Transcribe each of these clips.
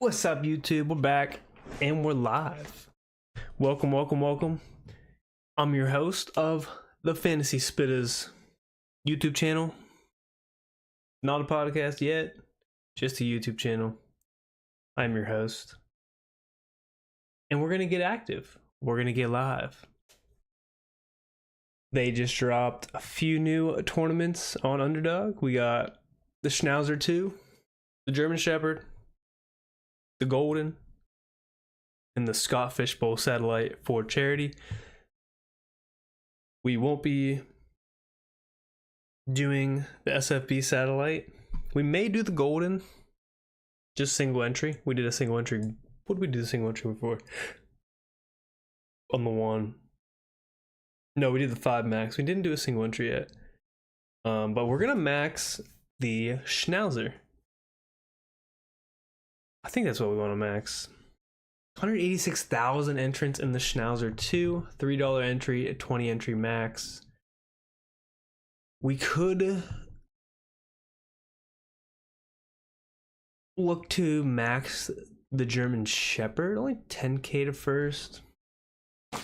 What's up, YouTube? We're back and we're live. Welcome. I'm your host of the Fantasy Spitters YouTube channel. Not a podcast yet, just a YouTube channel. I'm your host. And we're going to get active. We're going to get live. They just dropped a few new tournaments on Underdog. We got the Schnauzer 2, the German Shepherd, the Golden, and the Scott Fishbowl Satellite for charity. We won't be doing the SFB Satellite. We may do the Golden, just single entry. We did a single entry. What did we do the single entry before? On the one. No, we did the 5 max. We didn't do a single entry yet. But we're gonna max the Schnauzer. I think that's what we want to max. 186,000 entrants in the Schnauzer 2, $3 entry, a 20 entry max. We could look to max the German Shepherd, only 10k to first. Let's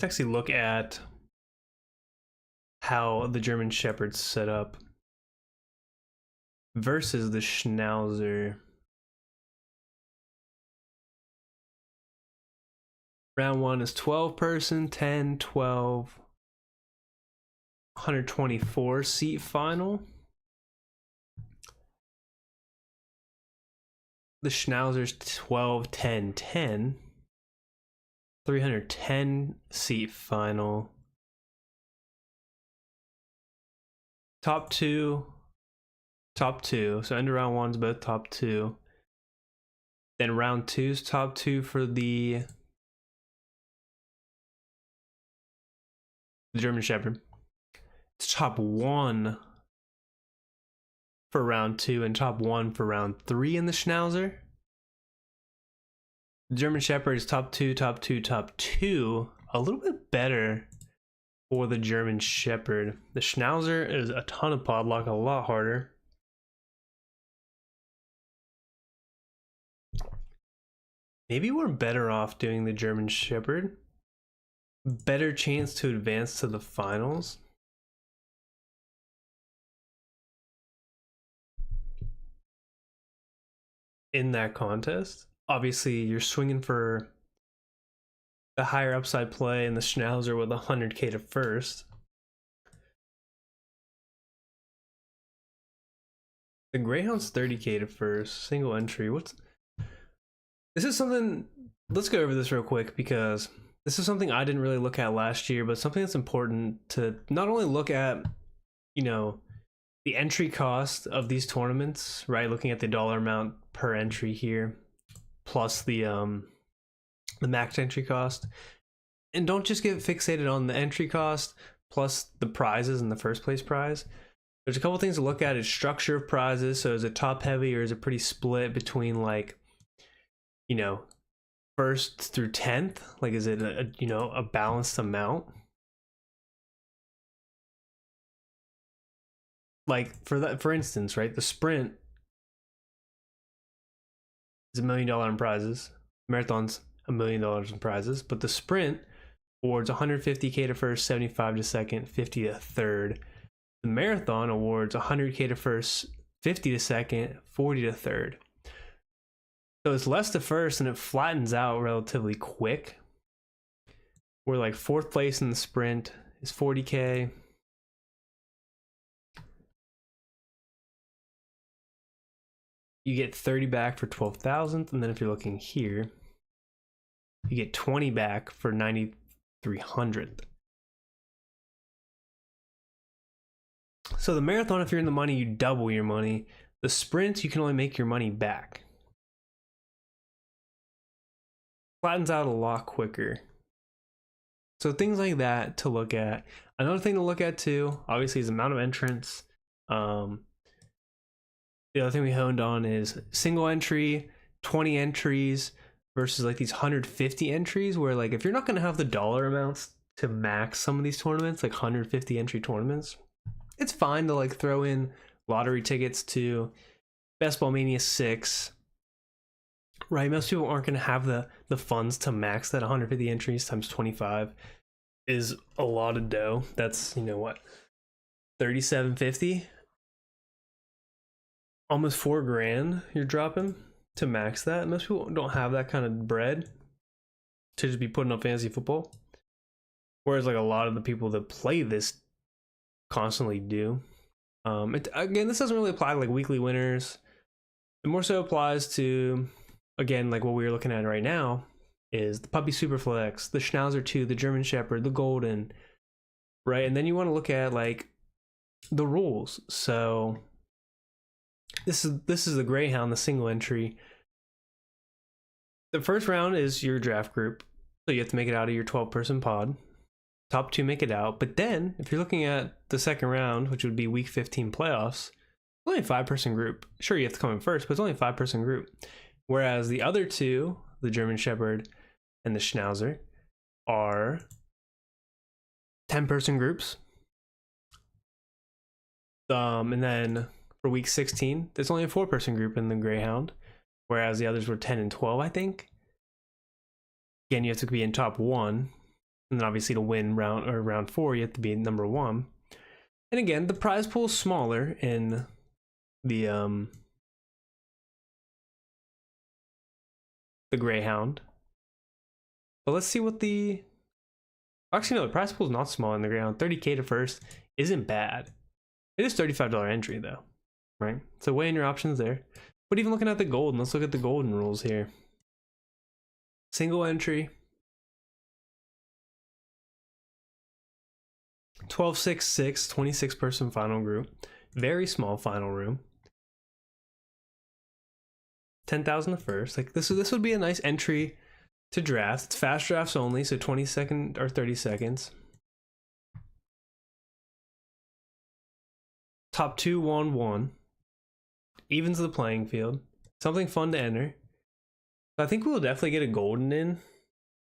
actually look at how the German Shepherd's set up versus the Schnauzer. Round 1 is 12 person, 10, 12, 124 seat final. The Schnauzer's 12, 10, 10, 310 seat final. Top two. So end of round 1's both top 2. Then round 2's top 2 for the German Shepherd. It's top 1 for round 2 and top 1 for round 3 in the Schnauzer. The German Shepherd is top 2, top 2, top 2. A little bit better for the German Shepherd. The Schnauzer is a ton of podlock, a lot harder. Maybe we're better off doing the German Shepherd. Better chance to advance to the finals. In that contest. Obviously, you're swinging for the higher upside play in the Schnauzer with 100k to first. The Greyhound's 30k to first, single entry. This is something, let's go over this real quick because this is something I didn't really look at last year, but something that's important to not only look at, you know, the entry cost of these tournaments, right? Looking at the dollar amount per entry here, plus the max entry cost. And don't just get fixated on the entry cost plus the prizes and the first place prize. There's a couple things to look at. Is structure of prizes. So is it top heavy or is it pretty split between, like, you know, first through 10th? Like, is it a balanced amount? Like for instance, right? The sprint is $1 million in prizes. Marathon's $1 million in prizes, but the sprint awards 150k to first, 75 to second, 50 to third. The marathon awards 100k to first, 50 to second, 40 to third. So it's less to first and it flattens out relatively quick. We're like 4th place in the sprint is 40k. You get 30 back for 12,000th, and then if you're looking here, you get 20 back for 9,300th. So the marathon, if you're in the money, you double your money. The sprint, you can only make your money back. Flattens out a lot quicker. So things like that to look at. Another thing to look at too, obviously, is the amount of entrants. The other thing we honed on is single entry, 20 entries versus like these 150 entries where, like, if you're not going to have the dollar amounts to max some of these tournaments, like 150 entry tournaments. It's fine to like throw in lottery tickets to Best Ball Mania 6. Right, most people aren't going to have the funds to max that. 150 entries times 25 is a lot of dough. That's, you know what, 3750, almost $4,000 you're dropping to max that. Most people don't have that kind of bread to just be putting up fantasy football, whereas like a lot of the people that play this constantly do. Again, this doesn't really apply to like weekly winners. It more so applies to, again, like what we're looking at right now is the Puppy Superflex, the Schnauzer 2, the German Shepherd, the Golden, right? And then you want to look at like the rules. So this is the Greyhound, the single entry. The first round is your draft group, so you have to make it out of your 12-person pod. Top 2 make it out, but then if you're looking at the second round, which would be week 15 playoffs, only a 5-person group. Sure, you have to come in first, but it's only a 5-person group. Whereas the other two, the German Shepherd and the Schnauzer, are 10-person groups. And then for week 16, there's only a 4-person group in the Greyhound, whereas the others were 10 and 12, I think. Again, you have to be in top 1, and then obviously to win round 4, you have to be number 1. And again, the prize pool is smaller in the Greyhound. But let's see what the... Actually, no, the prize pool is not small in the Greyhound. 30K to first isn't bad. It is $35 entry, though, right? So weigh in your options there. But even looking at the Golden, let's look at the Golden rules here. Single entry. 12-6-6, 26-person final group. Very small final room. 10,000 the first. Like this would be a nice entry to draft. It's fast drafts only, so 20 seconds or 30 seconds. Top 2 won 1. Evens the playing field. Something fun to enter. I think we'll definitely get a Golden in.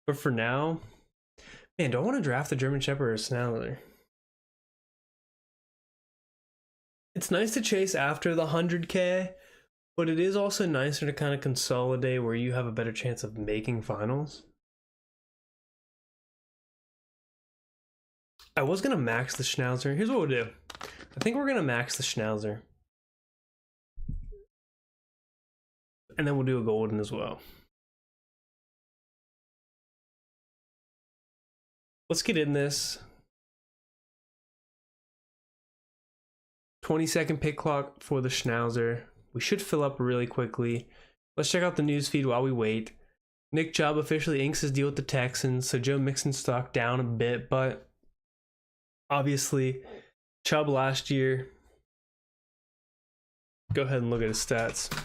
But for now, man, do I want to draft the German Shepherd or Schnauzer? It's nice to chase after the 100K, but it is also nicer to kind of consolidate where you have a better chance of making finals. I was going to max the Schnauzer. Here's what we'll do. I think we're going to max the Schnauzer. And then we'll do a Golden as well. Let's get in this. 20-second pick clock for the Schnauzer. We should fill up really quickly. Let's check out the news feed while we wait. Nick Chubb officially inks his deal with the Texans, so Joe Mixon's stock down a bit, but obviously Chubb last year, go ahead and look at his stats.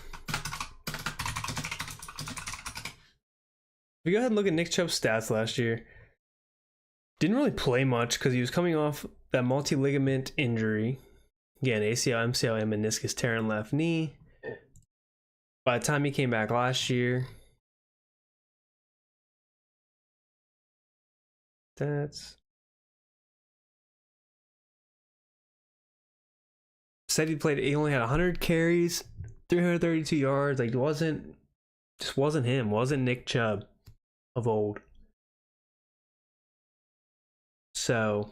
If you go ahead and look at Nick Chubb's stats last year, didn't really play much because he was coming off that multi-ligament injury. Again, ACL, MCL, and meniscus tear in left knee. By the time he came back last year, said he only had 100 carries, 332 yards. Like, just wasn't him. Wasn't Nick Chubb of old. So,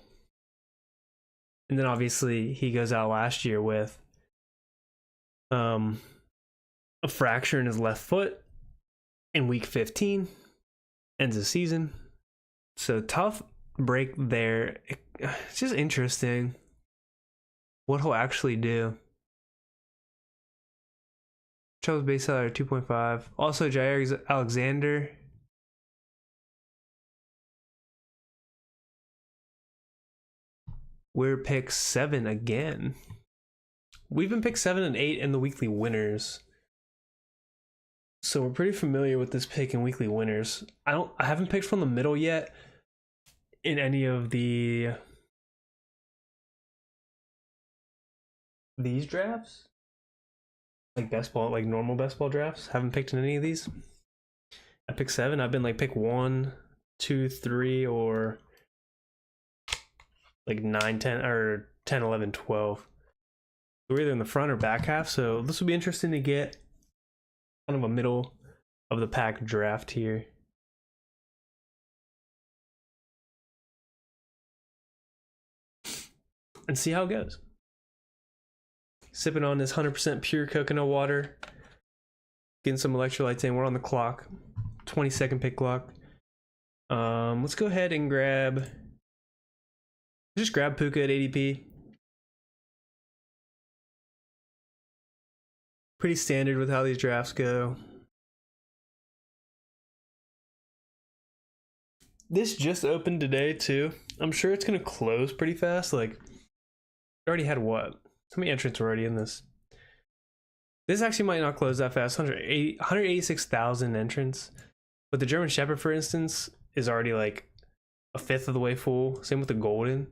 and then obviously he goes out last year with a fracture in his left foot in week 15, ends the season. So tough break there. It's just interesting what he'll actually do. Chubb's base salary 2.5. Also Jair Alexander. We're pick 7 again. We've been picked 7 and 8 in the weekly winners. So we're pretty familiar with this pick in weekly winners. I haven't picked from the middle yet in any of these drafts. Like best ball, like normal best ball drafts. Haven't picked in any of these. I picked 7. I've been like pick 1, 2, 3, or like 9, 10, or 10, 11, 12. We're either in the front or back half, so this will be interesting to get kind of a middle of the pack draft here. And see how it goes. Sipping on this 100% pure coconut water. Getting some electrolytes in. We're on the clock. 20-second pick clock. Let's go ahead and just grab Puka at ADP. Pretty standard with how these drafts go. This just opened today too. I'm sure it's gonna close pretty fast. Like, we already had what? How many entrants were already in this? This actually might not close that fast. 186,000 entrants. But the German Shepherd, for instance, is already like a fifth of the way full. Same with the Golden.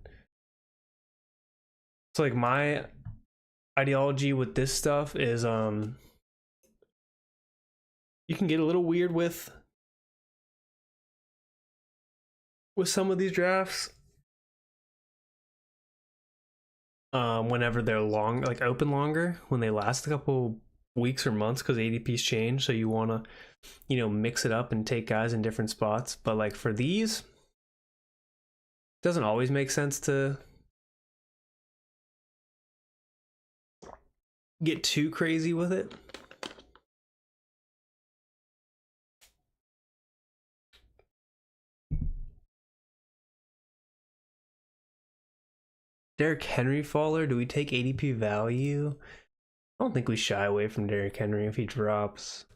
So like my ideology with this stuff is you can get a little weird with some of these drafts. Whenever they're long, like open longer, when they last a couple weeks or months, because ADP's change, so you want to, you know, mix it up and take guys in different spots. But like for these, it doesn't always make sense to get too crazy with it. Derrick Henry faller, do we take ADP value? I don't think we shy away from Derrick Henry if he drops.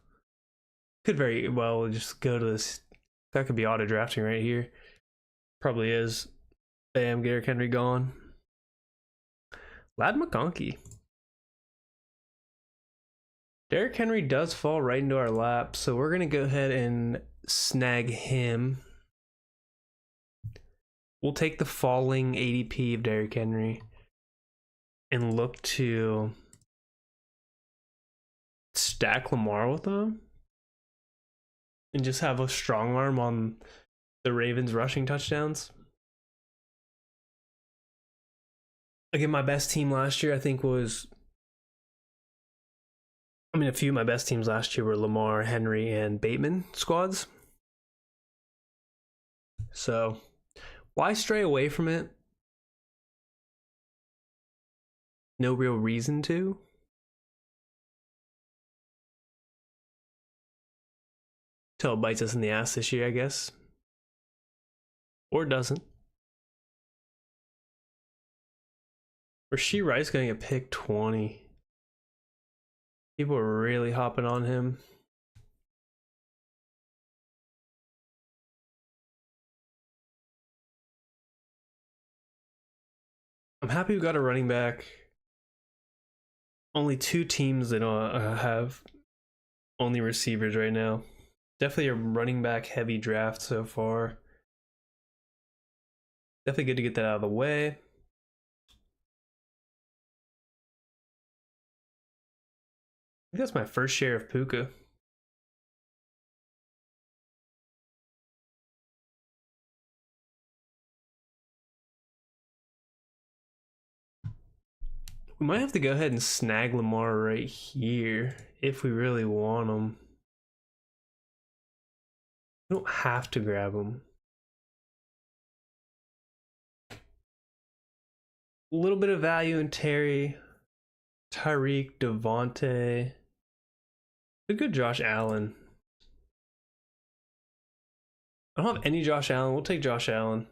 Could very well just go to this. That could be auto drafting right here. Probably is. Bam, Derrick Henry gone. Lad McConkey. Derrick Henry does fall right into our lap, so we're going to go ahead and snag him. We'll take the falling ADP of Derrick Henry and look to stack Lamar with them and just have a strong arm on the Ravens rushing touchdowns. Again, my best team last year, I think, was... I mean, a few of my best teams last year were Lamar, Henry, and Bateman squads. So... why stray away from it? No real reason to. Till it bites us in the ass this year, I guess. Or doesn't. Rashee Rice gonna get picked 20. People are really hopping on him. I'm happy we got a running back. Only 2 teams that have only receivers right now. Definitely a running back heavy draft so far. Definitely good to get that out of the way. I think that's my first share of Puka. We might have to go ahead and snag Lamar right here if we really want him. We don't have to grab him. A little bit of value in Terry, Tyreek, Devontae. A good Josh Allen. I don't have any Josh Allen. We'll take Josh Allen.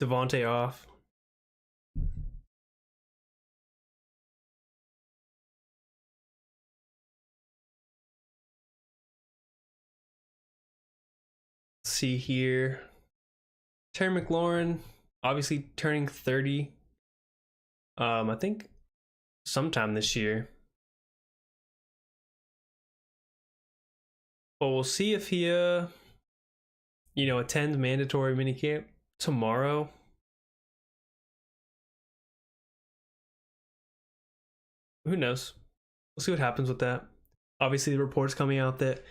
Devontae off. Let's see here. Terry McLaurin, obviously turning 30. I think sometime this year. But we'll see if he attends mandatory minicamp tomorrow. Who knows? we'll see what happens with that. Obviously, the reports coming out that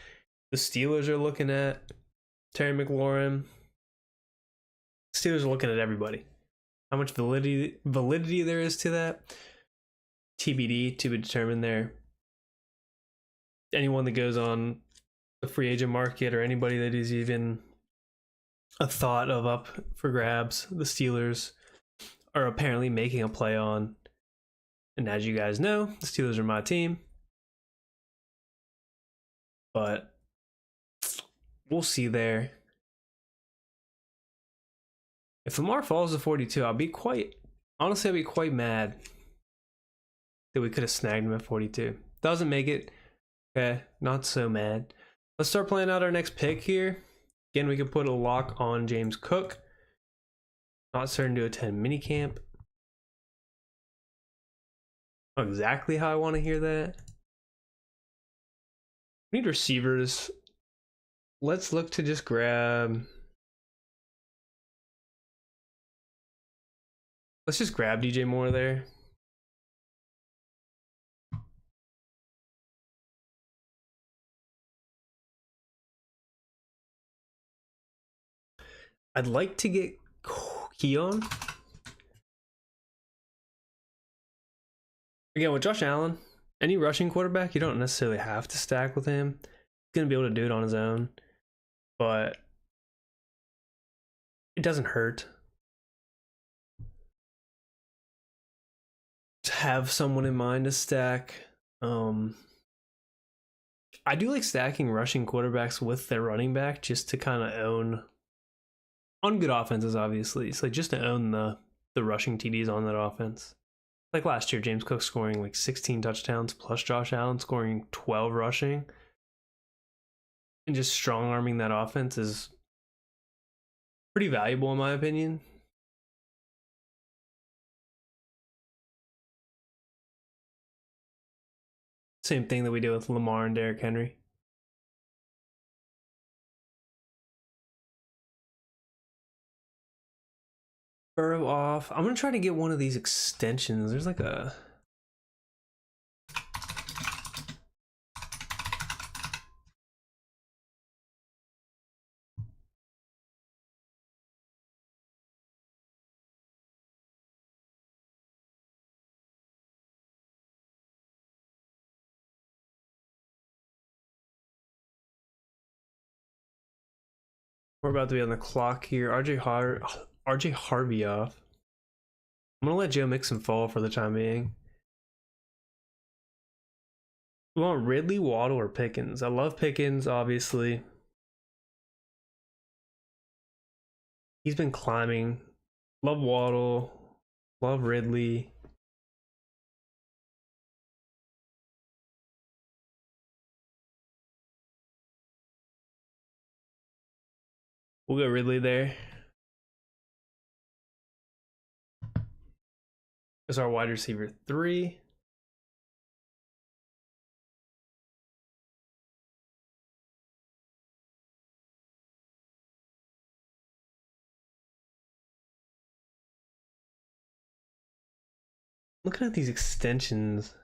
the Steelers are looking at Terry McLaurin. Steelers are looking at everybody. How much validity there is to that, TBD, to be determined there. Anyone that goes on the free agent market or anybody that is even a thought of up for grabs, the Steelers are apparently making a play on. And as you guys know, the Steelers are my team. But we'll see there. If Lamar falls to 42, I'll be quite mad that we could have snagged him at 42. Doesn't make it, okay, not so mad. Let's start playing out our next pick here. Again, we can put a lock on James Cook. Not certain to attend minicamp. Not exactly how I want to hear that. We need receivers. Let's look to just grab... Let's just grab DJ Moore there. I'd like to get Keon. Again, with Josh Allen, any rushing quarterback, you don't necessarily have to stack with him. He's going to be able to do it on his own. But it doesn't hurt to have someone in mind to stack. I do like stacking rushing quarterbacks with their running back just to kind of own on good offenses, obviously. It's like just to own the rushing TDs on that offense. Like last year, James Cook scoring like 16 touchdowns plus Josh Allen scoring 12 rushing. And just strong arming that offense is pretty valuable in my opinion. Same thing that we did with Lamar and Derrick Henry. Burrow off. I'm going to try to get one of these extensions. There's like a... We're about to be on the clock here. RJ Harvey off. I'm going to let Joe Mixon fall for the time being. We want Ridley, Waddle, or Pickens. I love Pickens, obviously. He's been climbing. Love Waddle. Love Ridley. We'll go Ridley there. Is our wide receiver 3. Looking at these extensions.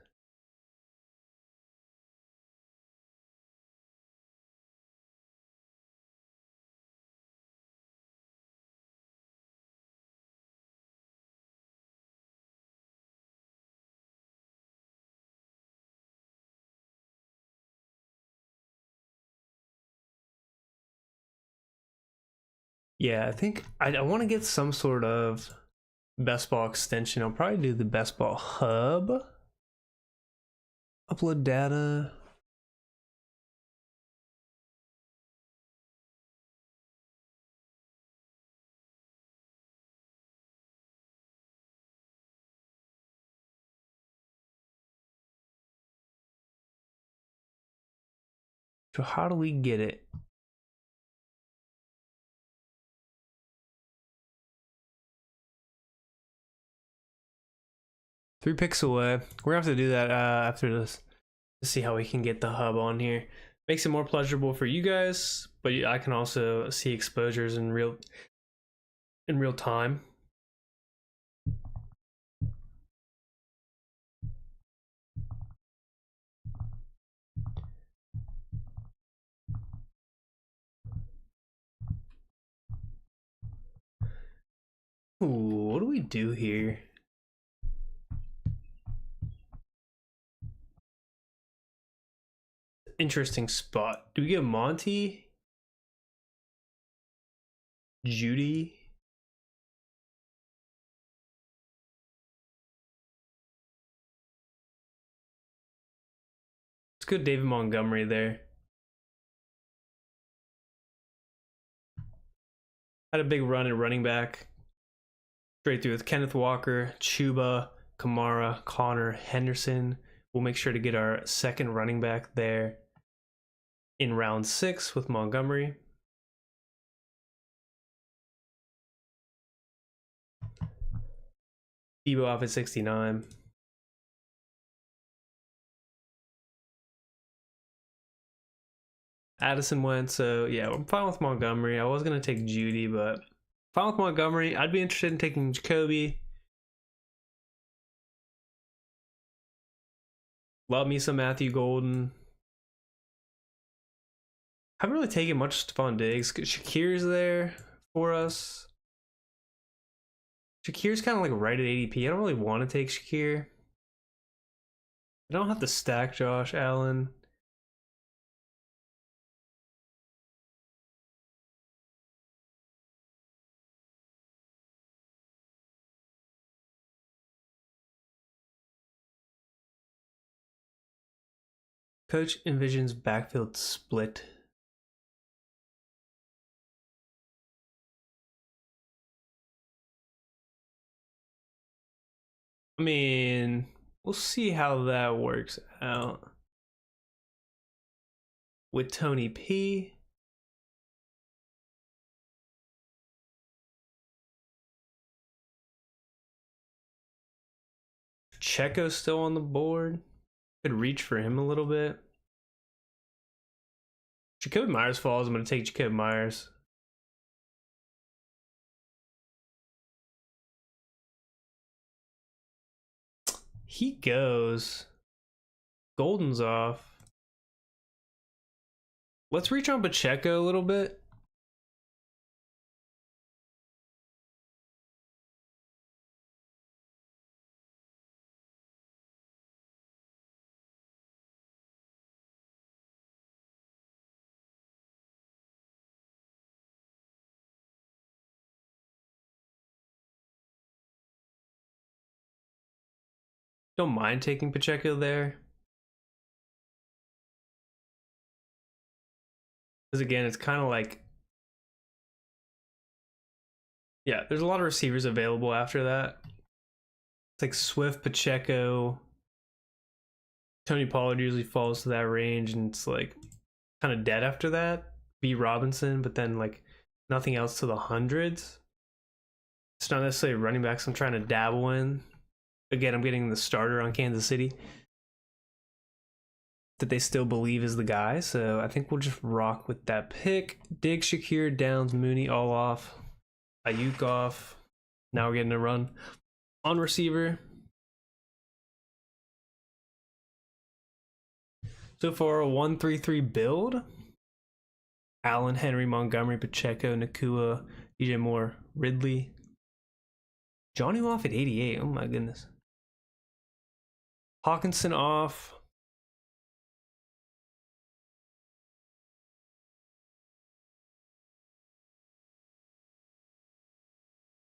Yeah, I think I want to get some sort of best ball extension. I'll probably do the best ball hub. Upload data. So how do we get it? Three picks away. We're gonna have to do that after this to see how we can get the hub on here. Makes it more pleasurable for you guys, but I can also see exposures in real time. Ooh, what do we do here? Interesting spot. Do we get Monty? Judy? Let's go David Montgomery there. Had a big run at running back. Straight through with Kenneth Walker, Chuba, Kamara, Connor, Henderson. We'll make sure to get our second running back there in round 6 with Montgomery. Debo off at 69. Addison went, so yeah, I'm fine with Montgomery. I was going to take Judy, but fine with Montgomery. I'd be interested in taking Jacoby. Love me some Matthew Golden. Haven't really taken much Stephon Diggs. Shakir's there for us. Shakir's kind of like right at ADP. I don't really want to take Shakir. I don't have to stack Josh Allen. Coach envisions backfield split. I mean, we'll see how that works out. With Tony P. Checo's still on the board. Could reach for him a little bit. Jacoby Myers falls. I'm going to take Jacoby Myers. He goes. Golden's off. Let's reach on Pacheco a little bit. Don't mind taking Pacheco there. Because again, it's kind of like, yeah, there's a lot of receivers available after that. It's like Swift, Pacheco, Tony Pollard usually falls to that range, and it's like kind of dead after that. B. Robinson, but then like nothing else to the hundreds. It's not necessarily running backs I'm trying to dabble in. Again, I'm getting the starter on Kansas City that they still believe is the guy, so I think we'll just rock with that pick. Diggs, Shakir, Downs, Mooney all off. Ayuk off. Now we're getting a run on receiver. So far, a 1-3-3 build. Allen, Henry, Montgomery, Pacheco, Nakua, DJ Moore, Ridley. Johnny off at 88. Oh my goodness. Hawkinson off.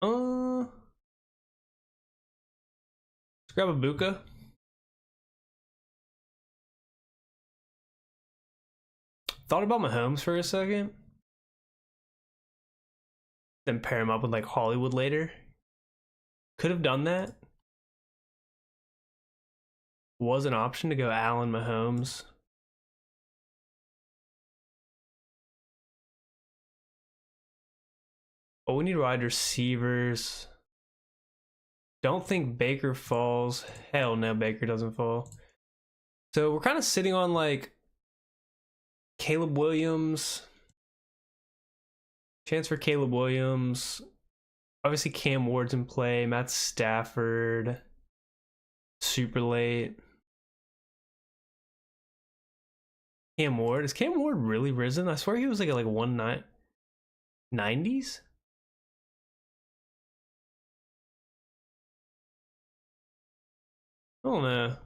Let's grab a Buka. Thought about Mahomes for a second. Then pair him up with like Hollywood later. Could have done that. Was an option to go Allen Mahomes. But we need wide receivers. Don't think Baker falls. Hell no, Baker doesn't fall. So we're kind of sitting on like Caleb Williams. Chance for Caleb Williams. Obviously Cam Ward's in play. Matt Stafford. Super late. Cam Ward. Is Cam Ward really risen? I swear he was like at like 190s. I don't know.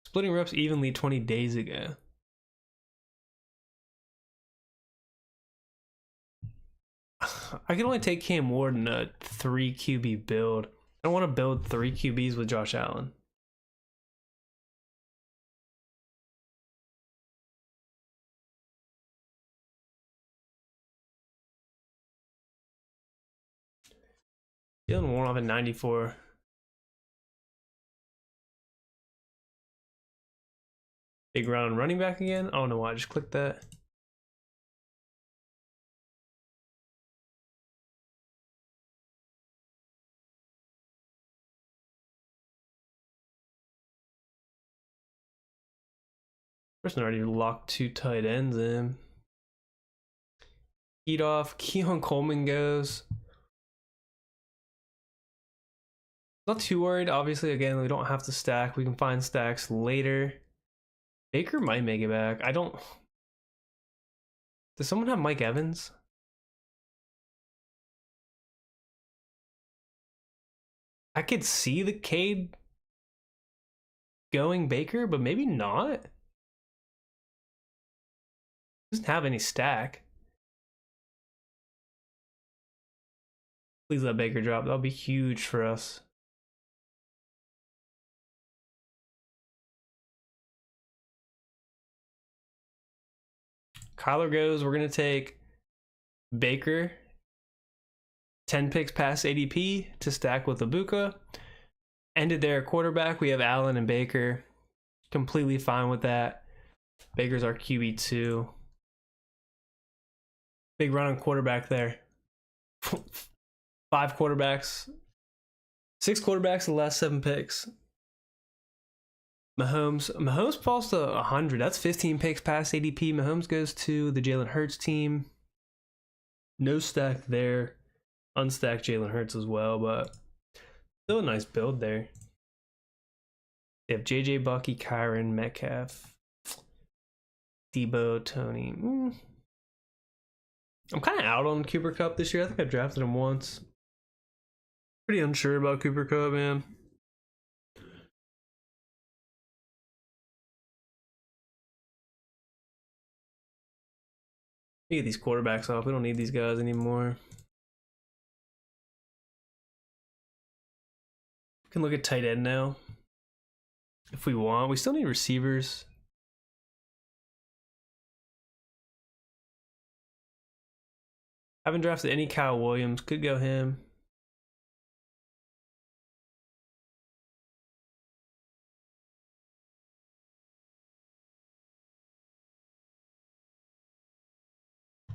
Splitting reps evenly 20 days ago. I can only take Cam Ward in a 3 QB build. I don't want to build 3 QBs with Josh Allen. Jalen Warren off at 94. Big round running back again. I don't know why I just clicked that. Person already locked 2 tight ends in. Eat off. Keon Coleman goes. Not too worried. Obviously, again, we don't have to stack. We can find stacks later. Baker might make it back. I don't. Does someone have Mike Evans? I could see the Cade going Baker, but maybe not. Doesn't have any stack. Please let Baker drop. That'll be huge for us. Kyler goes. We're going to take Baker. 10 picks past ADP to stack with Ibuka. Ended there at quarterback. We have Allen and Baker. Completely fine with that. Baker's our QB2. Big run on quarterback there. 5 quarterbacks. 6 quarterbacks in the last 7 picks. Mahomes falls to 100. That's 15 picks past ADP. Mahomes goes to the Jalen Hurts team. No stack there. Unstacked Jalen Hurts as well, but still a nice build there. They have JJ, Bucky, Kyron, Metcalf, Debo, Tony. I'm kind of out on Cooper Kupp this year. I think I drafted him once. Pretty unsure about Cooper Kupp, man. Get these quarterbacks off. We don't need these guys anymore. We can look at tight end now if we want. We still need receivers. Haven't drafted any Kyle Williams. Could go him.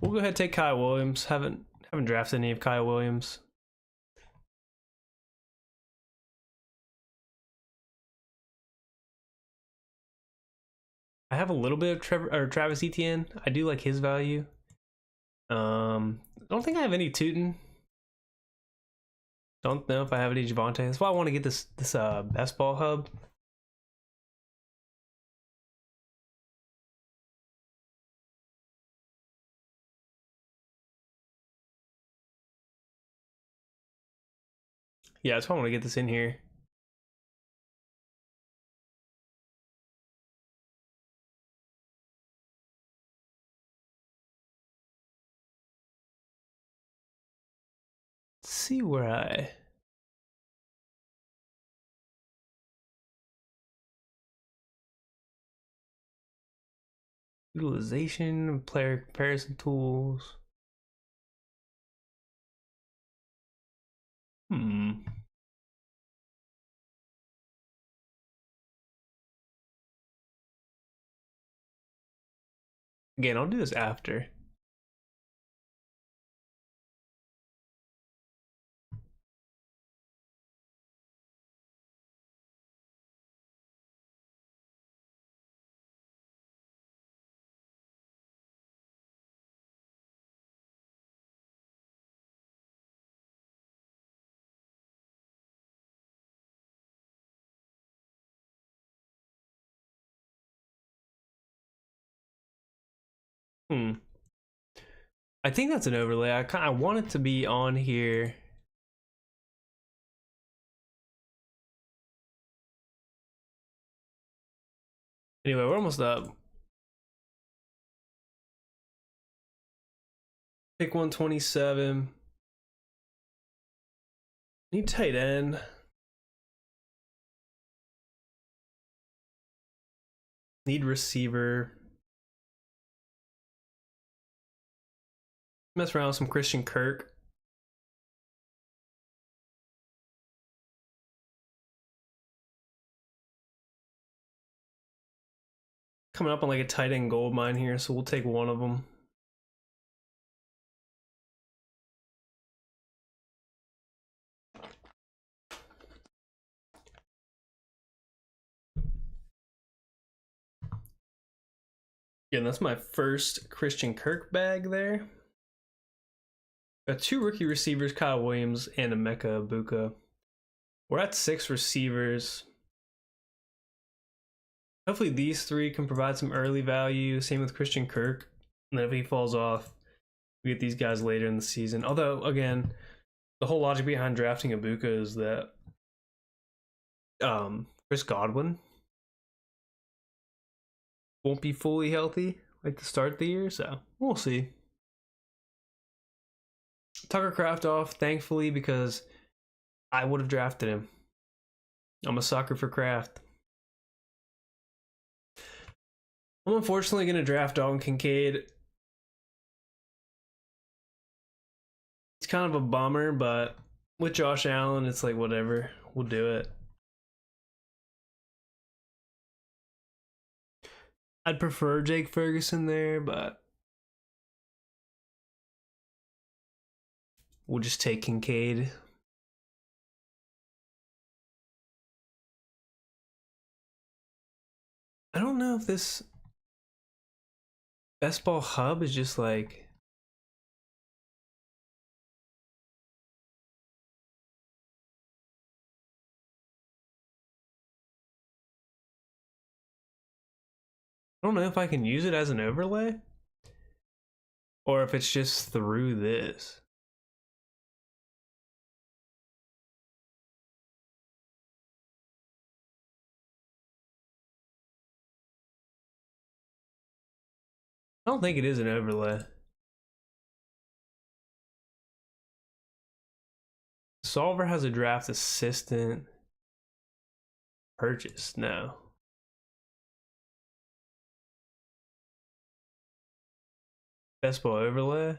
We'll go ahead and take Kyle Williams. Haven't drafted any of Kyle Williams. I have a little bit of Travis Etienne. I do like his value. I don't think I have any Tootin. Don't know if I have any Javonte. That's why I want to get this best ball hub. Yeah, that's why I want to get this in here. Let's see where I... Utilization, player comparison tools. Again, I'll do this after. I think that's an overlay. I want it to be on here. Anyway, we're almost up. Pick 127. Need tight end. Need receiver. Mess around with some Christian Kirk. Coming up on like a tight end gold mine here, so we'll take one of them. Yeah, and that's my first Christian Kirk bag there. Got 2 rookie receivers, Kyle Williams and Emeka Ibuka. We're at 6 receivers. Hopefully these 3 can provide some early value. Same with Christian Kirk. And then if he falls off, we get these guys later in the season. Although, again, the whole logic behind drafting Ibuka is that Chris Godwin won't be fully healthy like to start the year, so we'll see. Tucker Kraft off, thankfully, because I would have drafted him. I'm a sucker for Kraft. I'm unfortunately going to draft Dalton Kincaid. It's kind of a bummer, but with Josh Allen, it's like whatever. We'll do it. I'd prefer Jake Ferguson there, but we'll just take Kincaid. I don't know if this Best Ball Hub is just like... I don't know if I can use it as an overlay or if it's just through this. I don't think it is an overlay. Solver has a draft assistant. Purchase, no. Best Ball overlay.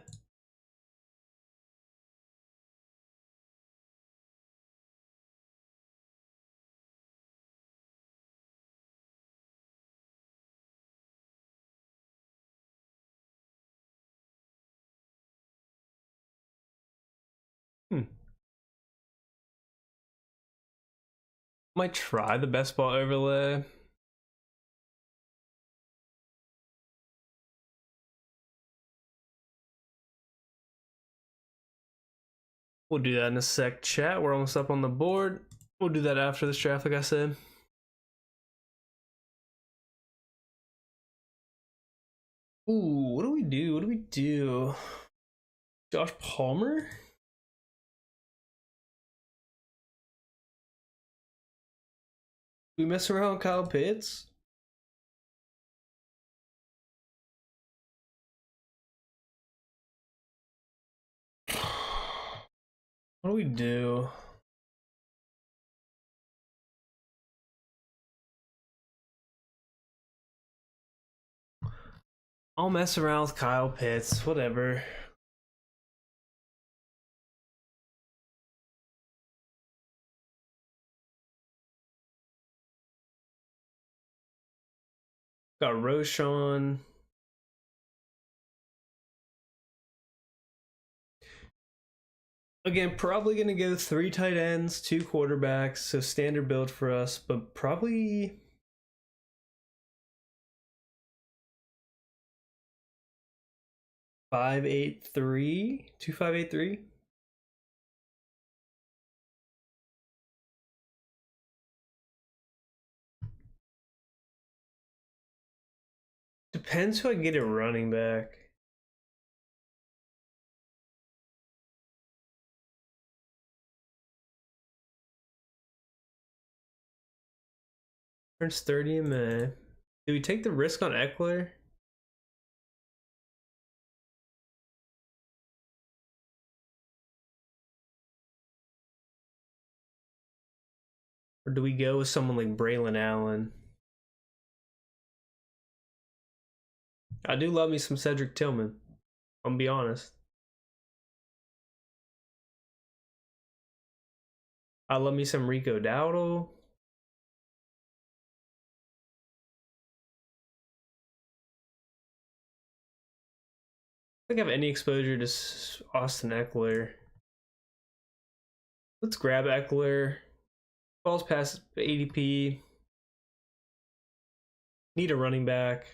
Might try the Best Ball overlay. We'll do that in a sec, chat. We're almost up on the board. We'll do that after this draft, like I said. Ooh, what do we do? What do we do? Josh Palmer? We mess around with Kyle Pitts? What do we do? I'll mess around with Kyle Pitts, whatever. Got Roshan. Again, probably going to go 3 tight ends, 2 quarterbacks, so standard build for us, but probably 5-8-3, 2-5-8-3. Depends who I can get a running back. Turns 30 in May. Do we take the risk on Eckler? Or do we go with someone like Braylon Allen? I do love me some Cedric Tillman. I'm gonna be honest. I love me some Rico Dowdle. I think I have any exposure to Austin Eckler. Let's grab Eckler. Falls past ADP. Need a running back.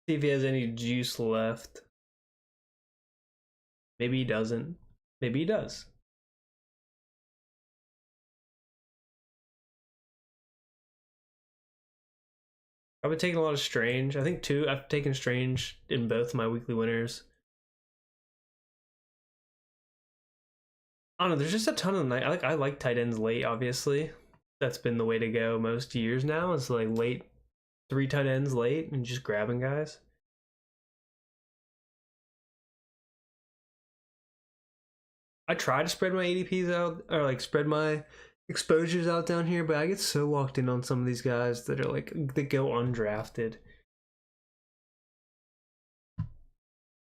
See if he has any juice left. Maybe he doesn't. Maybe he does. I've been taking a lot of Strange. I think I've taken Strange in both my weekly winners. I don't know. There's just a ton of I like tight ends late. Obviously, that's been the way to go most years now. It's like late, 3 tight ends late and just grabbing guys. I try to spread my ADPs out, or like spread my exposures out down here, but I get so locked in on some of these guys that are like that go undrafted.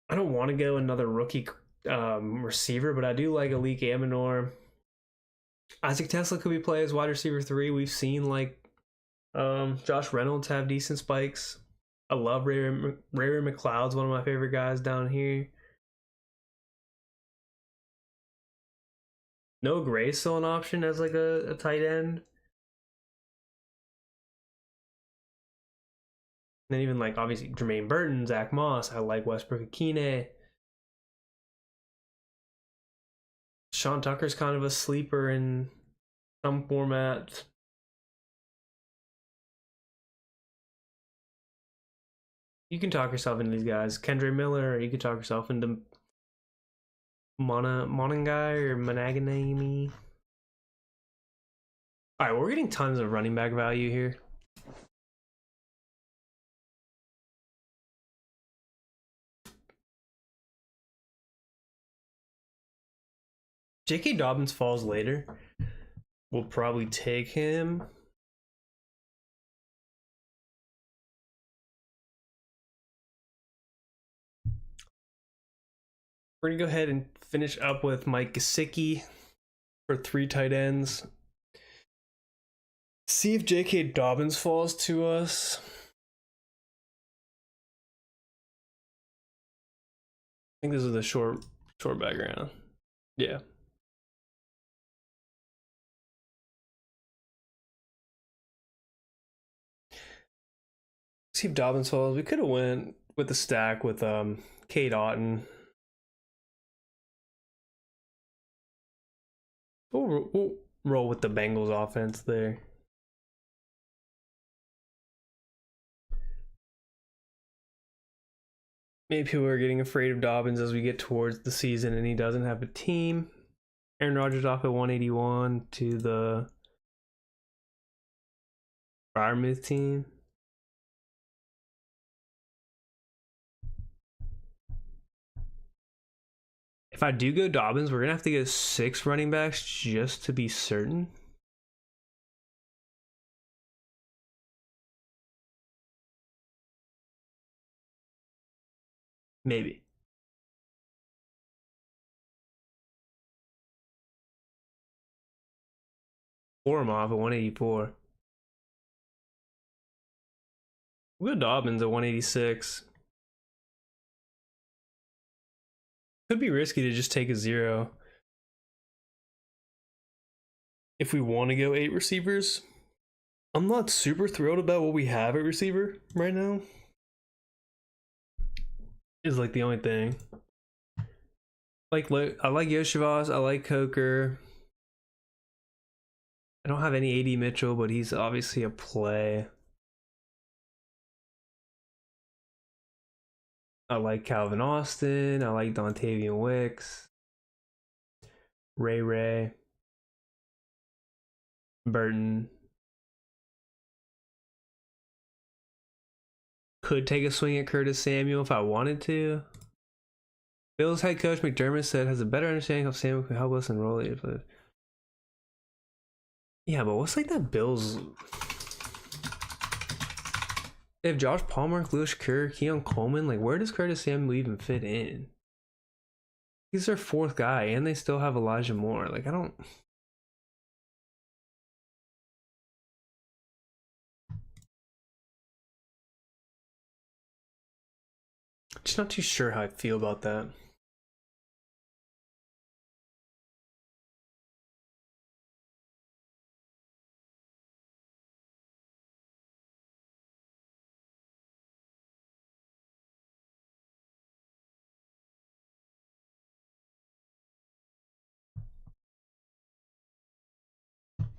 I don't want to go another rookie receiver, but I do like Alik Aminor. Isaac Tesla could be played as wide receiver 3. We've seen like Josh Reynolds have decent spikes. I love Ray McLeod's one of my favorite guys down here. Noah Gray's still an option as like a tight end. And then even like obviously Jermaine Burton, Zach Moss. I like Westbrook Akine. Sean Tucker's kind of a sleeper in some formats. You can talk yourself into these guys. Kendre Miller, or you can talk yourself into Monangai or Managanami. All right, well, we're getting tons of running back value here. J.K. Dobbins falls later. We'll probably take him. We're gonna go ahead and finish up with Mike Gesicki for 3 tight ends. See if J.K. Dobbins falls to us. I think this is the short background. Yeah. See if Dobbins falls. We could have went with the stack with Cade Otton. We'll roll with the Bengals offense there. Maybe people are getting afraid of Dobbins as we get towards the season and he doesn't have a team. Aaron Rodgers off at 181 to the Bournemouth team. If I do go Dobbins, we're going to have to go 6 running backs just to be certain. Maybe. Four off at 184. We'll go Dobbins at 186. Could be risky to just take a 0. If we want to go 8 receivers, I'm not super thrilled about what we have at receiver right now. Is like the only thing. Like I like Yoshivas, I like Coker. I don't have any AD Mitchell, but he's obviously a play. I like Calvin Austin. I like Dontavian Wicks. Ray. Burton. Could take a swing at Curtis Samuel if I wanted to. Bills head coach McDermott said has a better understanding of Samuel can help us enroll it. But yeah, but what's like that Bills? They have Josh Palmer, Lewis Kerr, Keon Coleman. Like, where does Curtis Samuel even fit in? He's their fourth guy, and they still have Elijah Moore. Like, I don't. Just not too sure how I feel about that.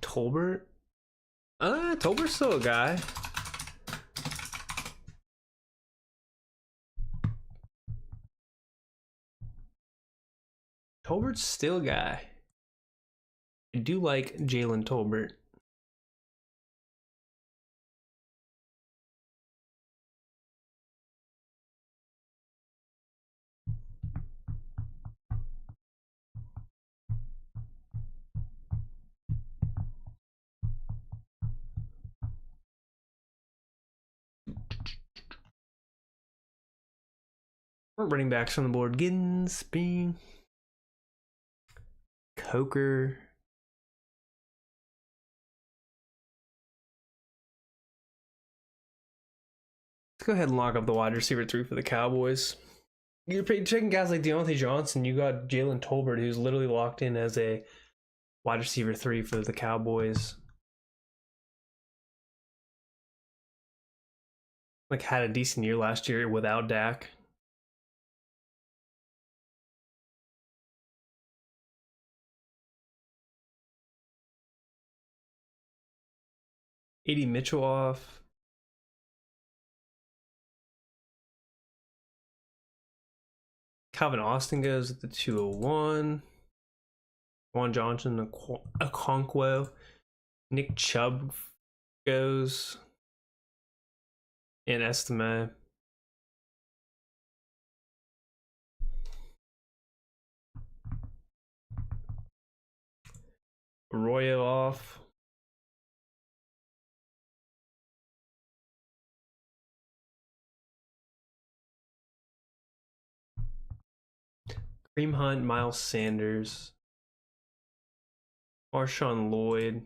Tolbert? Tolbert's still a guy. Tolbert's still a guy. I do like Jalen Tolbert. Running backs on the board. Giddens, Bean, Coker. Let's go ahead and lock up the wide receiver 3 for the Cowboys. You're checking guys like Deontay Johnson. You got Jalen Tolbert, who's literally locked in as a wide receiver 3 for the Cowboys. Like, had a decent year last year without Dak. AD Mitchell off. Calvin Austin goes at the 201. Juwan Johnson, Okonkwo. Nick Chubb goes. And Estime. Arroyo off. Kareem Hunt, Miles Sanders. Marshawn Lloyd.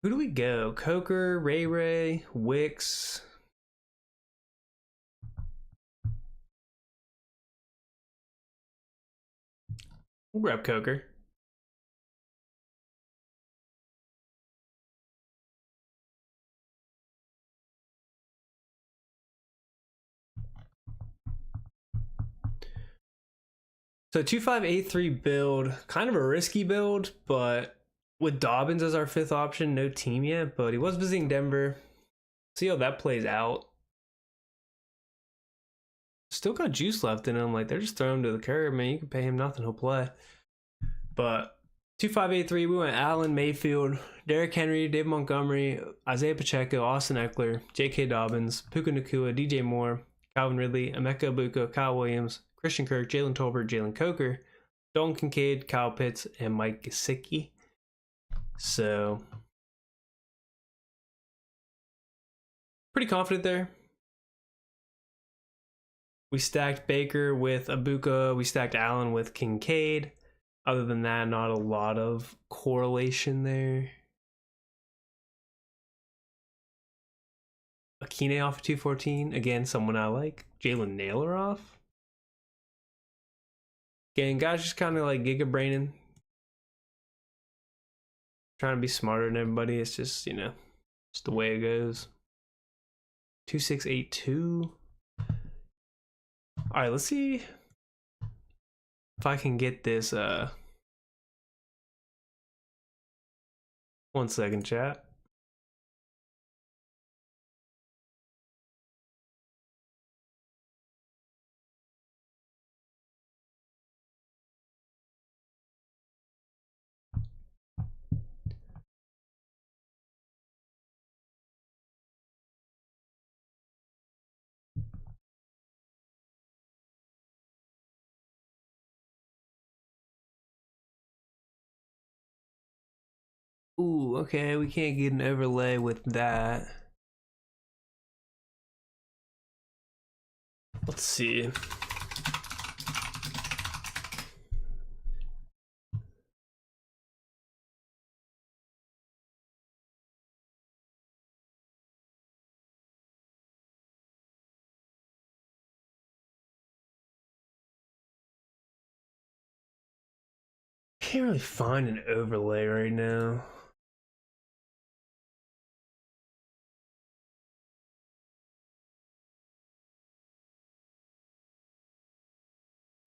Who do we go? Coker, Ray, Wicks. We'll grab Coker. So 2583 build, kind of a risky build, but with Dobbins as our 5th option, no team yet, but he was visiting Denver. See how that plays out. Still got juice left in him. Like, they're just throwing him to the curb, man. You can pay him nothing, he'll play. But 2583, we went Allen, Mayfield, Derrick Henry, Dave Montgomery, Isaiah Pacheco, Austin Eckler, J.K. Dobbins, Puka Nacua, DJ Moore, Calvin Ridley, Emeka Ibuka, Kyle Williams, Christian Kirk, Jalen Tolbert, Jalen Coker, Dalton Kincaid, Kyle Pitts, and Mike Gesicki. So, pretty confident there. We stacked Baker with Ibuka. We stacked Allen with Kincaid. Other than that, not a lot of correlation there. Akine off of 214. Again, someone I like. Jalen Naylor off. Again, guys just kind of like giga braining. Trying to be smarter than everybody. It's just, you know, just the way it goes. 2682. Alright, let's see if I can get this 1 second, chat. Ooh, okay, we can't get an overlay with that. Let's see. Can't really find an overlay right now.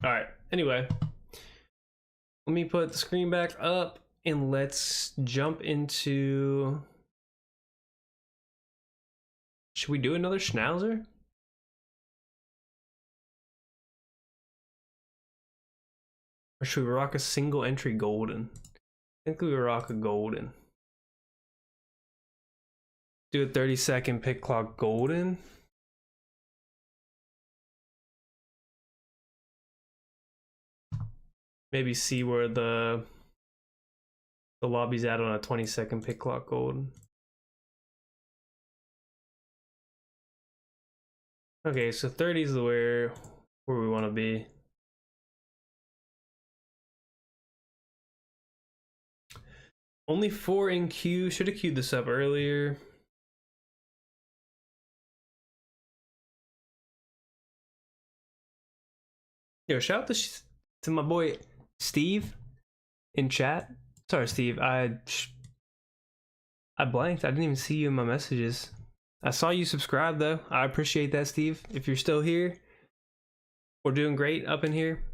All right, anyway, let me put the screen back up and let's jump into. Should we do another Schnauzer? Or should we rock a single entry golden? I think we rock a golden. Do a 30-second pick clock golden. Maybe see where the lobby's at on a 20-second pick clock golden. Okay, so 30 is where we want to be. Only 4 in queue. Should have queued this up earlier. Yo, shout out to my boy Steve in chat. Sorry, Steve. I blanked. I didn't even see you in my messages. I saw you subscribe though. I appreciate that, Steve. If you're still here, we're doing great up in here.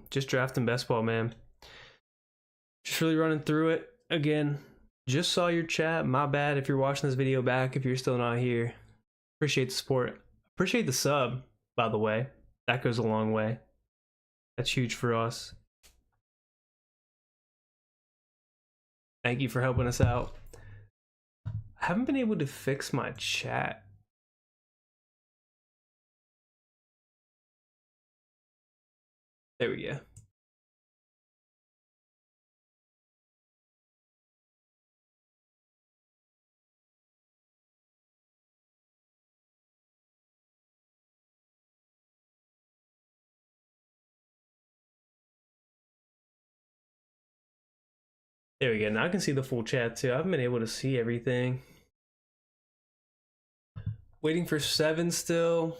Just drafting best ball, man. Just really running through it again. Just saw your chat. My bad if you're watching this video back. If you're still not here, appreciate the support. Appreciate the sub, by the way. That goes a long way. That's huge for us. Thank you for helping us out. I haven't been able to fix my chat. There we go. There we go. Now I can see the full chat too. I haven't been able to see everything. Waiting for 7 still.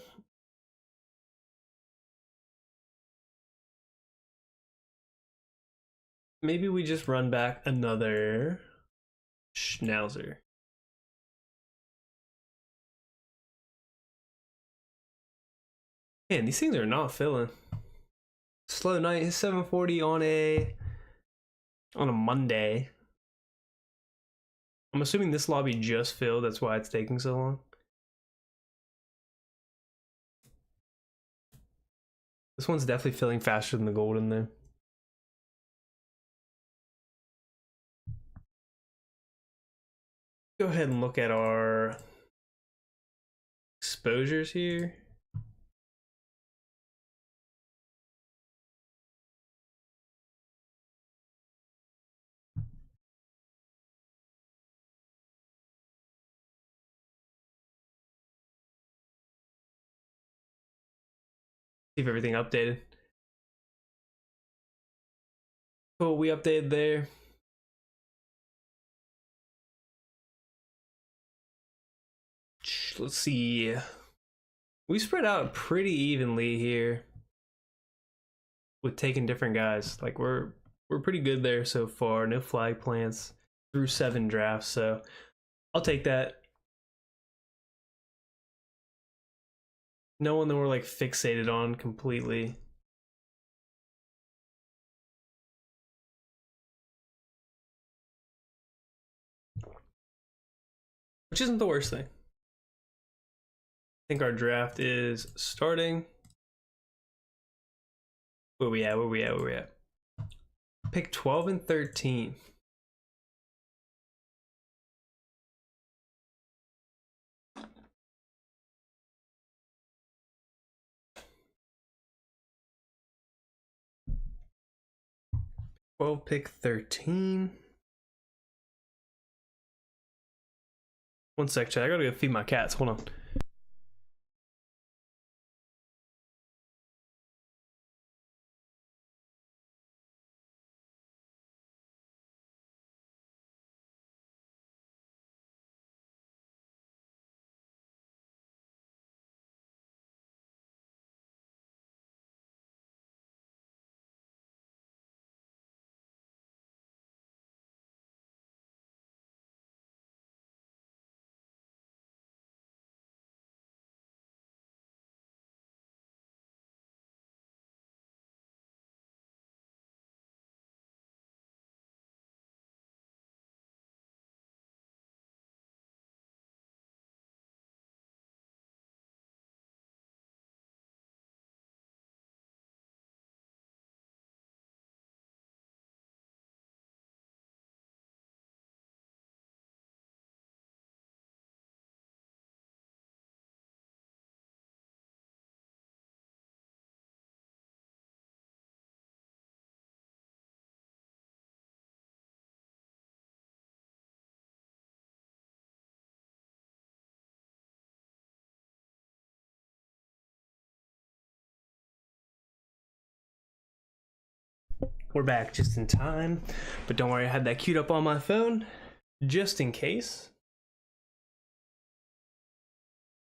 Maybe we just run back another Schnauzer. Man, these things are not filling. Slow night, 740 on a Monday. I'm assuming this lobby just filled, that's why it's taking so long. This one's definitely filling faster than the golden there. Go ahead and look at our exposures here. See if everything updated. Cool, we updated there. Let's see. We spread out pretty evenly here with taking different guys. Like we're pretty good there so far. No flag plants through 7 drafts, so I'll take that. No one that we're like fixated on completely. Which isn't the worst thing. I think our draft is starting. Where we at? Pick 12 and 13. Pick 13. One sec, chat. I gotta go feed my cats. Hold on. We're back just in time, but don't worry, I had that queued up on my phone just in case.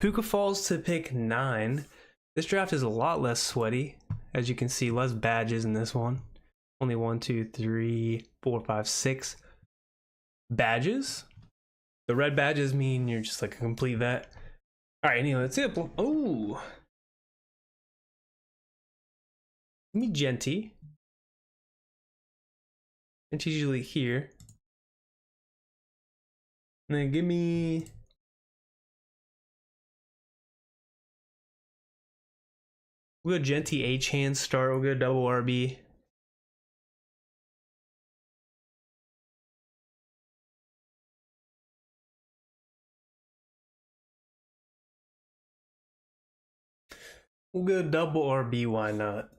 Puka falls to pick 9. This draft is a lot less sweaty. As you can see, less badges in this one. Only 1, 2, 3, 4, 5, 6 badges. The red badges mean you're just like a complete vet. All right, anyway, let's see. Oh, give me Genty. Genty's usually here. And then give me we'll go Genty H hand start. We'll go double RB. We'll go double RB, why not?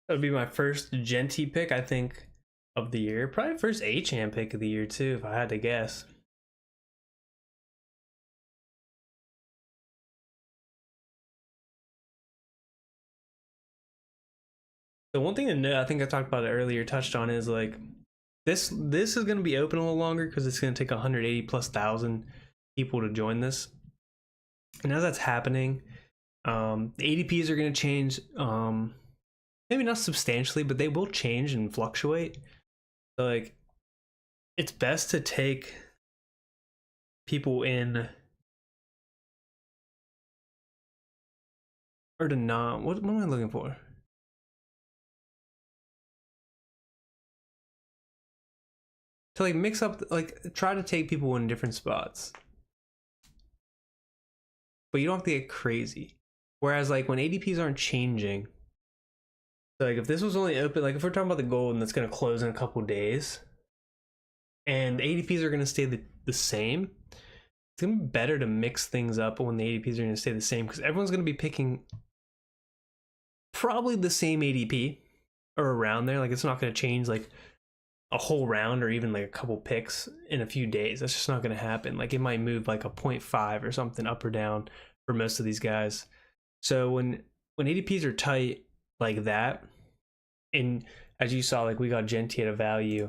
That would be my first Genty pick, I think, of the year. Probably first H-hand pick of the year, too, if I had to guess. The one thing to note, I think I talked about it earlier, touched on, is like this is going to be open a little longer because it's going to take 180,000+ people to join this. And as that's happening, the ADPs are going to change. Maybe not substantially, but they will change and fluctuate. So like, it's best to take people in, or to not. What am I looking for? To like mix up, like try to take people in different spots, but you don't have to get crazy. Whereas like when ADPs aren't changing, so like if this was only open, like if we're talking about the gold and that's going to close in a couple days, and ADPs are going to stay the same, it's going to be better to mix things up when the ADPs are going to stay the same, because everyone's going to be picking probably the same ADP or around there. Like it's not going to change like a whole round or even like a couple picks in a few days. That's just not going to happen. Like it might move like a 0.5 or something up or down for most of these guys. So when ADPs are tight like that, and as you saw, like we got Genty at a value,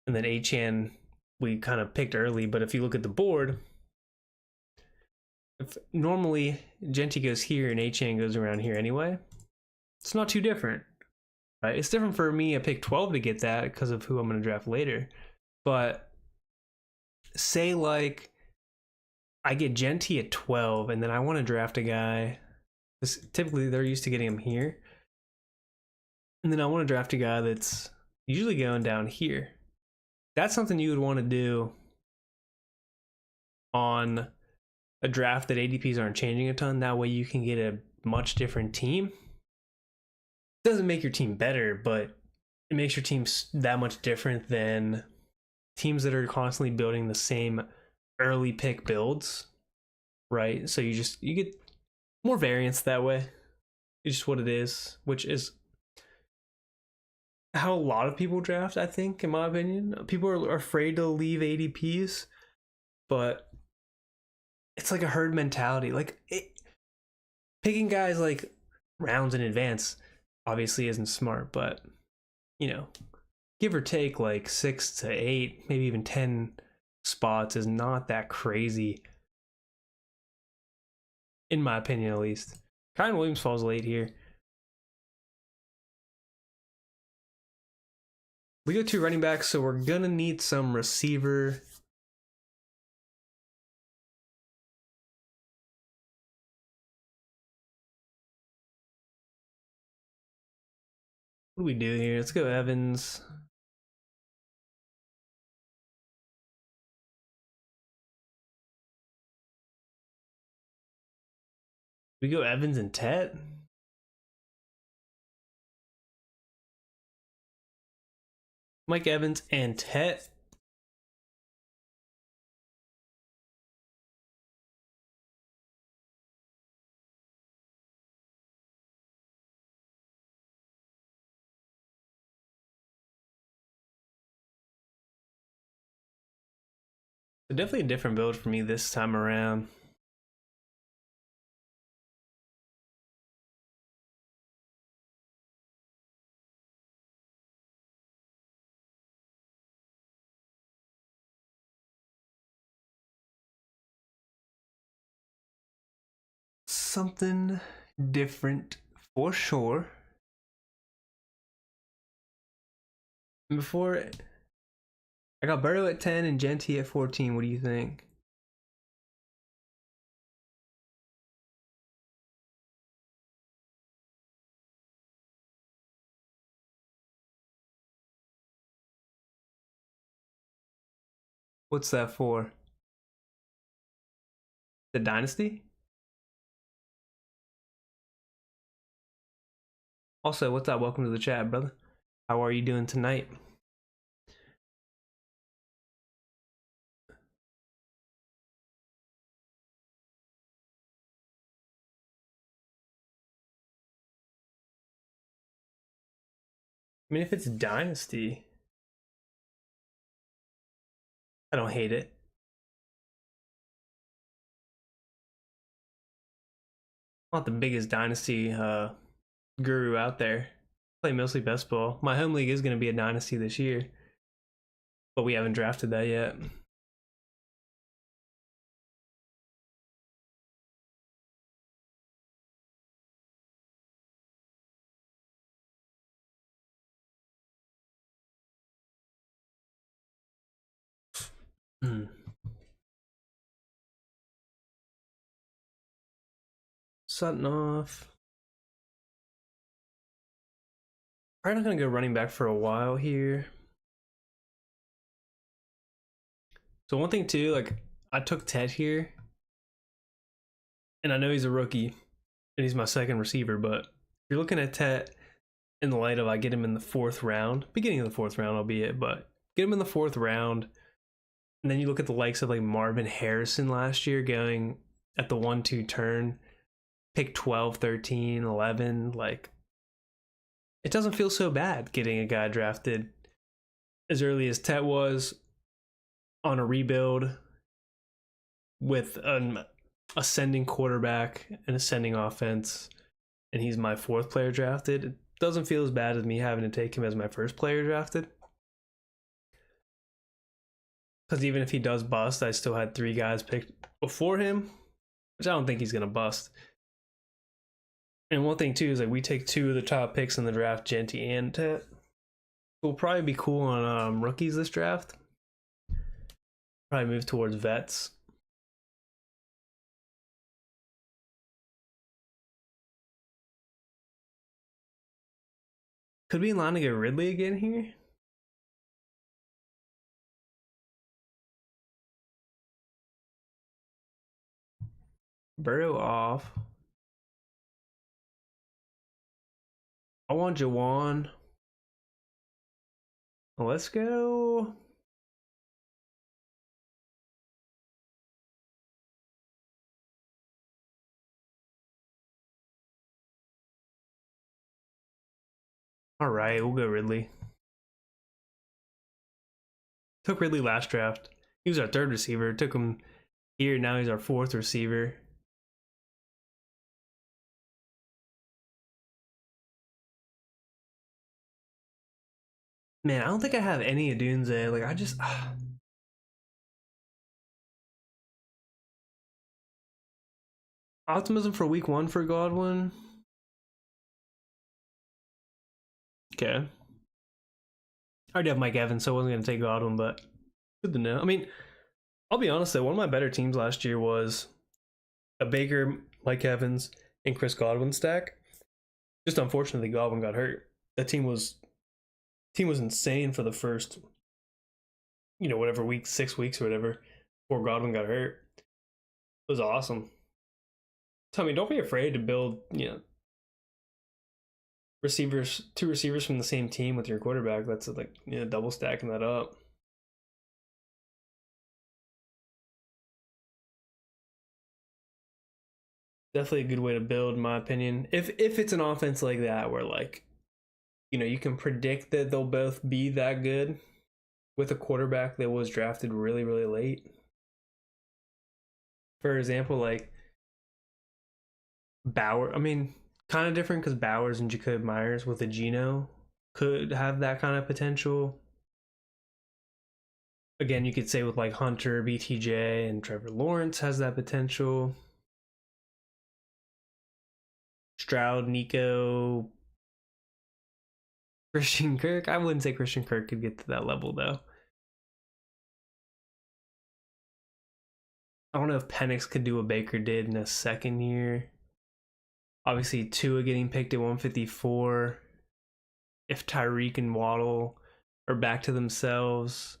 and then H-Chan we kind of picked early, but if you look at the board, if normally Genty goes here and H-Chan goes around here anyway, it's not too different. Right? It's different for me. I picked 12 to get that because of who I'm going to draft later. But say like I get Genty at 12 and then I want to draft a guy. Typically they're used to getting him here. And then I want to draft a guy that's usually going down here. That's something you would want to do on a draft that ADPs aren't changing a ton. That way you can get a much different team. Doesn't make your team better, but it makes your team that much different than teams that are constantly building the same early pick builds, right? So you get more variance that way. It's just what it is, which is how a lot of people draft, I think, in my opinion. People are afraid to leave ADPs, but it's like a herd mentality. Picking guys like rounds in advance obviously isn't smart, but you know, give or take like 6 to 8, maybe even 10 spots is not that crazy, in my opinion at least. Kyron Williams falls late here. We go to running back, so we're gonna need some receiver. What do we do here? Let's go Evans. We go Evans and Tet. Mike Evans and Tet. So definitely a different build for me this time around. Something different for sure. Before I got Burrow at 10 and Genty at 14. What do you think? What's that for? The Dynasty? Also, what's up? Welcome to the chat, brother. How are you doing tonight? I mean, if it's Dynasty, I don't hate it. I'm not the biggest Dynasty guru out there. I play mostly best ball. My home league is going to be a Dynasty this year, but we haven't drafted that yet. Hmm. Sutton off. Probably not going to go running back for a while here. So one thing too, like I took Ted here, and I know he's a rookie, and he's my second receiver. But if you're looking at Ted in the light of I get him in the fourth round, beginning of the fourth round, albeit, but get him in the fourth round, and then you look at the likes of like Marvin Harrison last year going at the 1-2 turn, pick 12, 13, 11, like it doesn't feel so bad getting a guy drafted as early as Tet was on a rebuild with an ascending quarterback and ascending offense, and he's my fourth player drafted. It doesn't feel as bad as me having to take him as my first player drafted. Because even if he does bust, I still had 3 guys picked before him, which I don't think he's going to bust. And one thing, too, is like we take 2 of the top picks in the draft, Genty and Tet. We'll probably be cool on rookies this draft. Probably move towards vets. Could be in line to get Ridley again here. Burrow off. I want Jawan. Let's go. All right, we'll go Ridley. Took Ridley last draft. He was our third receiver. Took him here. Now he's our fourth receiver. Man, I don't think I have any Adunze. Like, I just... Optimism for week 1 for Godwin. Okay. I already have Mike Evans, so I wasn't going to take Godwin, but good to know. I mean, I'll be honest though, one of my better teams last year was a Baker, Mike Evans, and Chris Godwin stack. Just unfortunately, Godwin got hurt. That team was insane for the first, whatever week, 6 weeks or whatever, before Godwin got hurt. It was awesome. So, I mean, don't be afraid to build, receivers, 2 receivers from the same team with your quarterback. That's like, double stacking that up. Definitely a good way to build, in my opinion. If it's an offense like that where like, you can predict that they'll both be that good with a quarterback that was drafted really, really late. For example, like Bauer, I mean, kind of different because Bowers and Jacob Myers with a Geno could have that kind of potential. Again, you could say with like Hunter, BTJ, and Trevor Lawrence has that potential. Stroud, Nico, Christian Kirk. I wouldn't say Christian Kirk could get to that level though. I don't know if Penix could do what Baker did in a second year. Obviously, Tua getting picked at 154. If Tyreek and Waddle are back to themselves.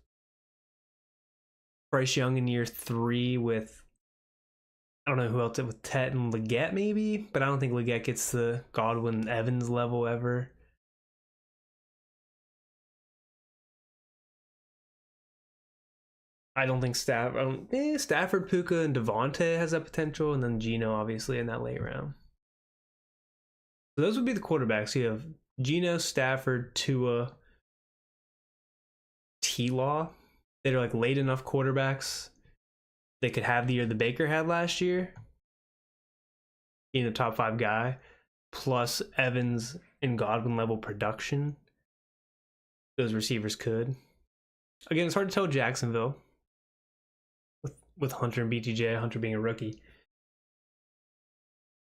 Bryce Young in year 3 with, I don't know who else, with Tet and Leggett maybe, but I don't think Leggett gets the Godwin Evans level ever. I don't think Stafford, Puka, and Devontae has that potential, and then Geno obviously in that late round. So those would be the quarterbacks. You have Geno, Stafford, Tua, T-Law. They're like late enough quarterbacks. They could have the year the Baker had last year, being a top 5 guy, plus Evans and Godwin level production. Those receivers could. Again, it's hard to tell Jacksonville with Hunter and BTJ, Hunter being a rookie.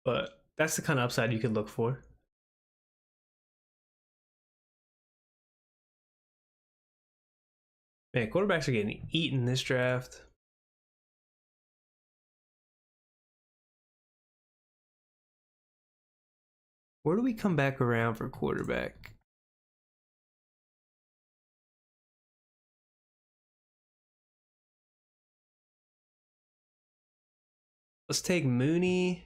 But that's the kind of upside you could look for. Man, quarterbacks are getting eaten this draft. Where do we come back around for quarterback? Let's take Mooney.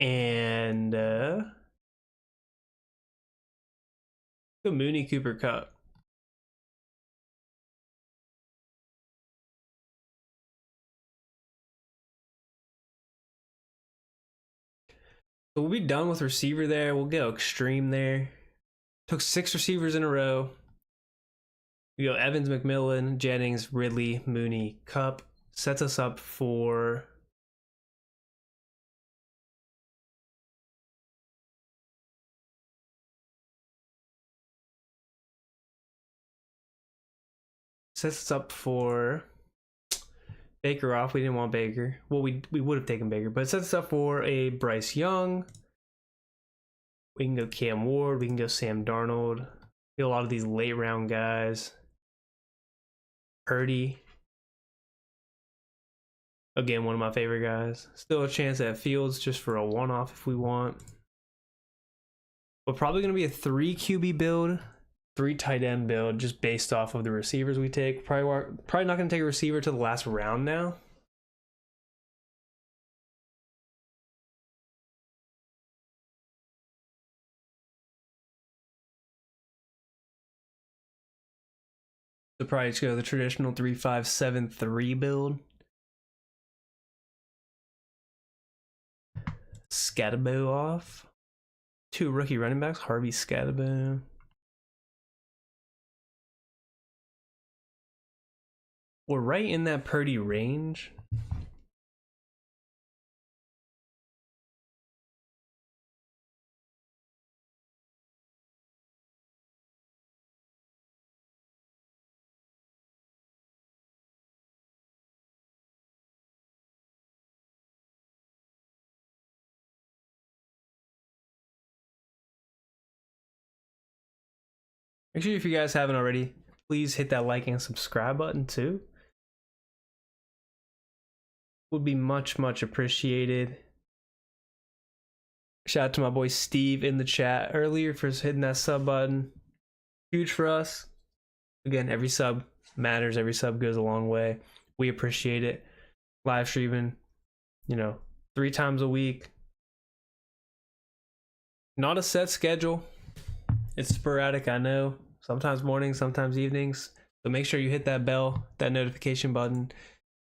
And go Mooney, Cooper Kupp. So we'll be done with receiver there. We'll go extreme there. Took 6 receivers in a row. We go Evans, McMillan, Jennings, Ridley, Mooney, Kupp. Sets us up for Baker off. We didn't want Baker. Well, we would have taken Baker, but it sets us up for a Bryce Young. We can go Cam Ward. We can go Sam Darnold. A lot of these late round guys. Purdy. Again, one of my favorite guys. Still a chance at Fields just for a one-off if we want. But probably going to be a 3 QB build. 3 tight end build just based off of the receivers we take. Probably not going to take a receiver to the last round now. So probably just go the traditional 3-5-7-3 build. Scatabo off. 2 rookie running backs, Harvey Scatabo. We're right in that Purdy range. Make sure if you guys haven't already, please hit that like and subscribe button too. Would be much appreciated. Shout out to my boy Steve in the chat earlier for hitting that sub button. Huge for us. Again, every sub matters. Every sub goes a long way. We appreciate it. Live streaming, 3 times a week. Not a set schedule. It's sporadic, I know. Sometimes mornings, sometimes evenings. So make sure you hit that bell, that notification button.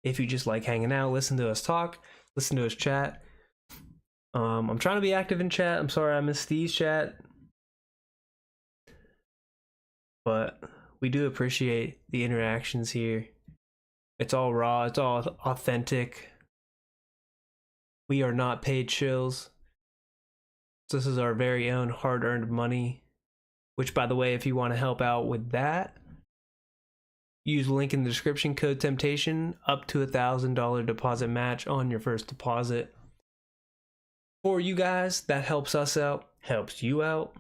If you just like hanging out, listen to us talk, listen to us chat. I'm trying to be active in chat. I'm sorry I missed Steve's chat. But we do appreciate the interactions here. It's all raw, it's all authentic. We are not paid shills. This is our very own hard-earned money. Which, by the way, if you want to help out with that, use link in the description, code TEMPTATION, up to $1,000 deposit match on your first deposit. For you guys, that helps us out, helps you out.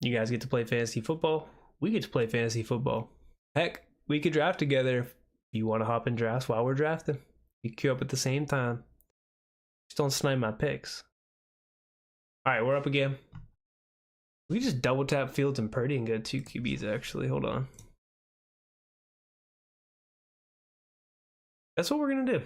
You guys get to play fantasy football. We get to play fantasy football. Heck, we could draft together if you want to hop in drafts while we're drafting. You queue up at the same time. Just don't snipe my picks. All right, we're up again. We just double tap Fields and Purdy and go 2 QBs actually. Hold on. That's what we're going to do.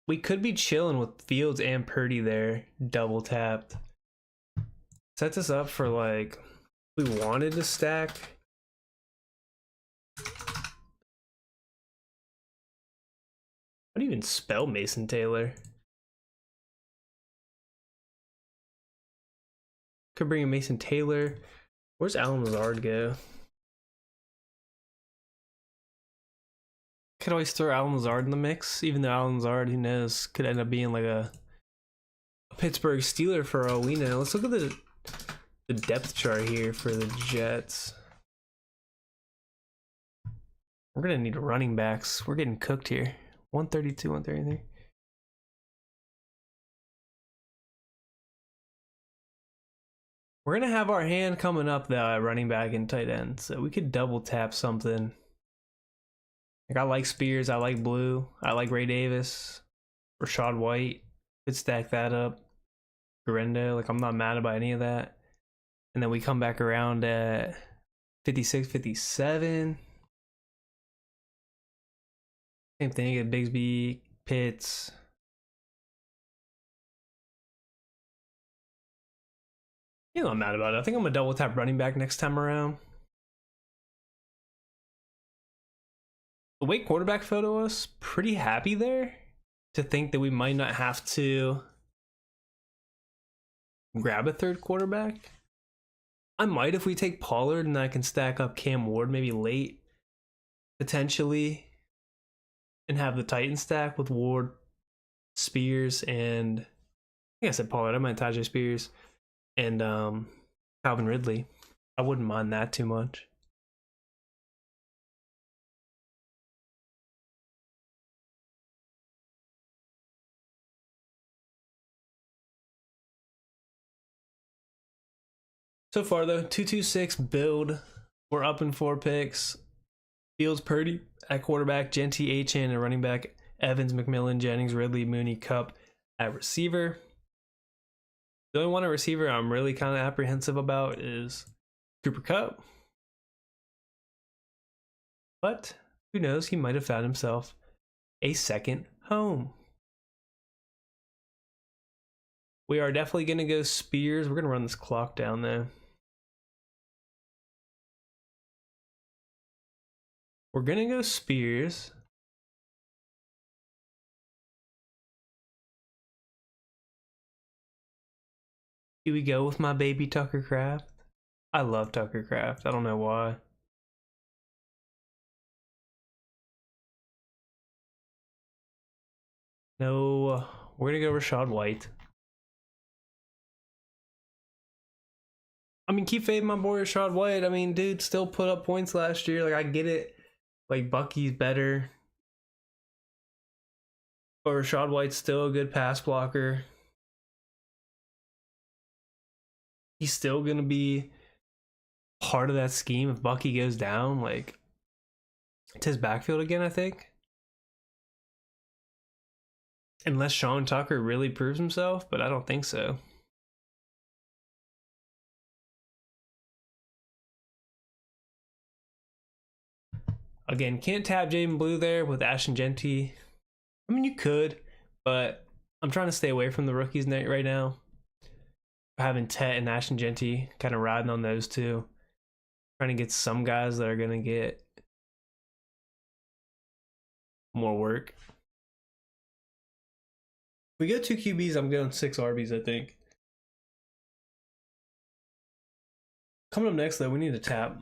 We could be chilling with Fields and Purdy there, double tapped. Sets us up for like, we wanted to stack. How do you even spell Mason Taylor? Could bring in Mason Taylor. Where's Alan Lazard go? Could always throw Alan Lazard in the mix, even though Alan Lazard, who knows, could end up being like a Pittsburgh Steeler for all we know. Let's look at the depth chart here for the Jets. We're gonna need running backs. We're getting cooked here. 132, 133. We're gonna have our hand coming up though at running back and tight end, so we could double tap something. Like I like Spears, I like Blue, I like Ray Davis, Rashad White. Could stack that up. Garendo, like I'm not mad about any of that. And then we come back around at 56, 57. Same thing at Bigsby, Pitts. I'm mad about it. I think I'm gonna double tap running back next time around. The way quarterback photo was, pretty happy there to think that we might not have to grab a third quarterback. I might if we take Pollard and I can stack up Cam Ward maybe late, potentially, and have the Titan stack with Ward, Spears, and I think I said Pollard. I might Tajay Spears and Calvin Ridley. I wouldn't mind that too much. So far though, 226 build. We're up in 4 picks. Fields, Purdy at quarterback, Genty, Achane at running back, Evans, McMillan, Jennings, Ridley, Mooney, Cup at receiver. The only one at receiver I'm really kind of apprehensive about is Cooper Kupp. But who knows, he might have found himself a second home. We are definitely going to go Spears. We're going to run this clock down though. We're going to go Spears. Here we go with my baby Tucker Craft. I love Tucker Craft. I don't know why. No, we're gonna go Rashad White. I mean, keep fading my boy Rashad White. I mean, dude still put up points last year. Like, I get it. Like, Bucky's better. But Rashad White's still a good pass blocker. He's still going to be part of that scheme if Bucky goes down. Like, it's his backfield again, I think. Unless Sean Tucker really proves himself, but I don't think so. Again, can't tap Jaden Blue there with Ashton Genty. I mean, you could, but I'm trying to stay away from the rookies right now. Having Tet and Ashton Genty, kind of riding on those two. Trying to get some guys that are going to get more work. If we go 2 QBs, I'm going 6 RBs, I think. Coming up next, though, we need to tap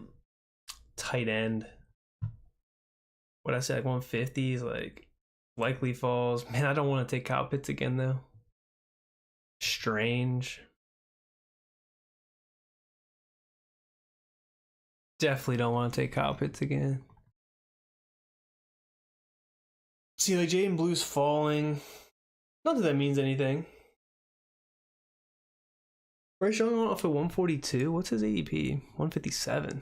tight end. What I said, like 150s, like likely falls. Man, I don't want to take Kyle Pitts again, though. Strange. Definitely don't want to take Kyle Pitts again. See, like Jaden Blue's falling. Not that that means anything. Bryce Young off at 142. What's his ADP? 157.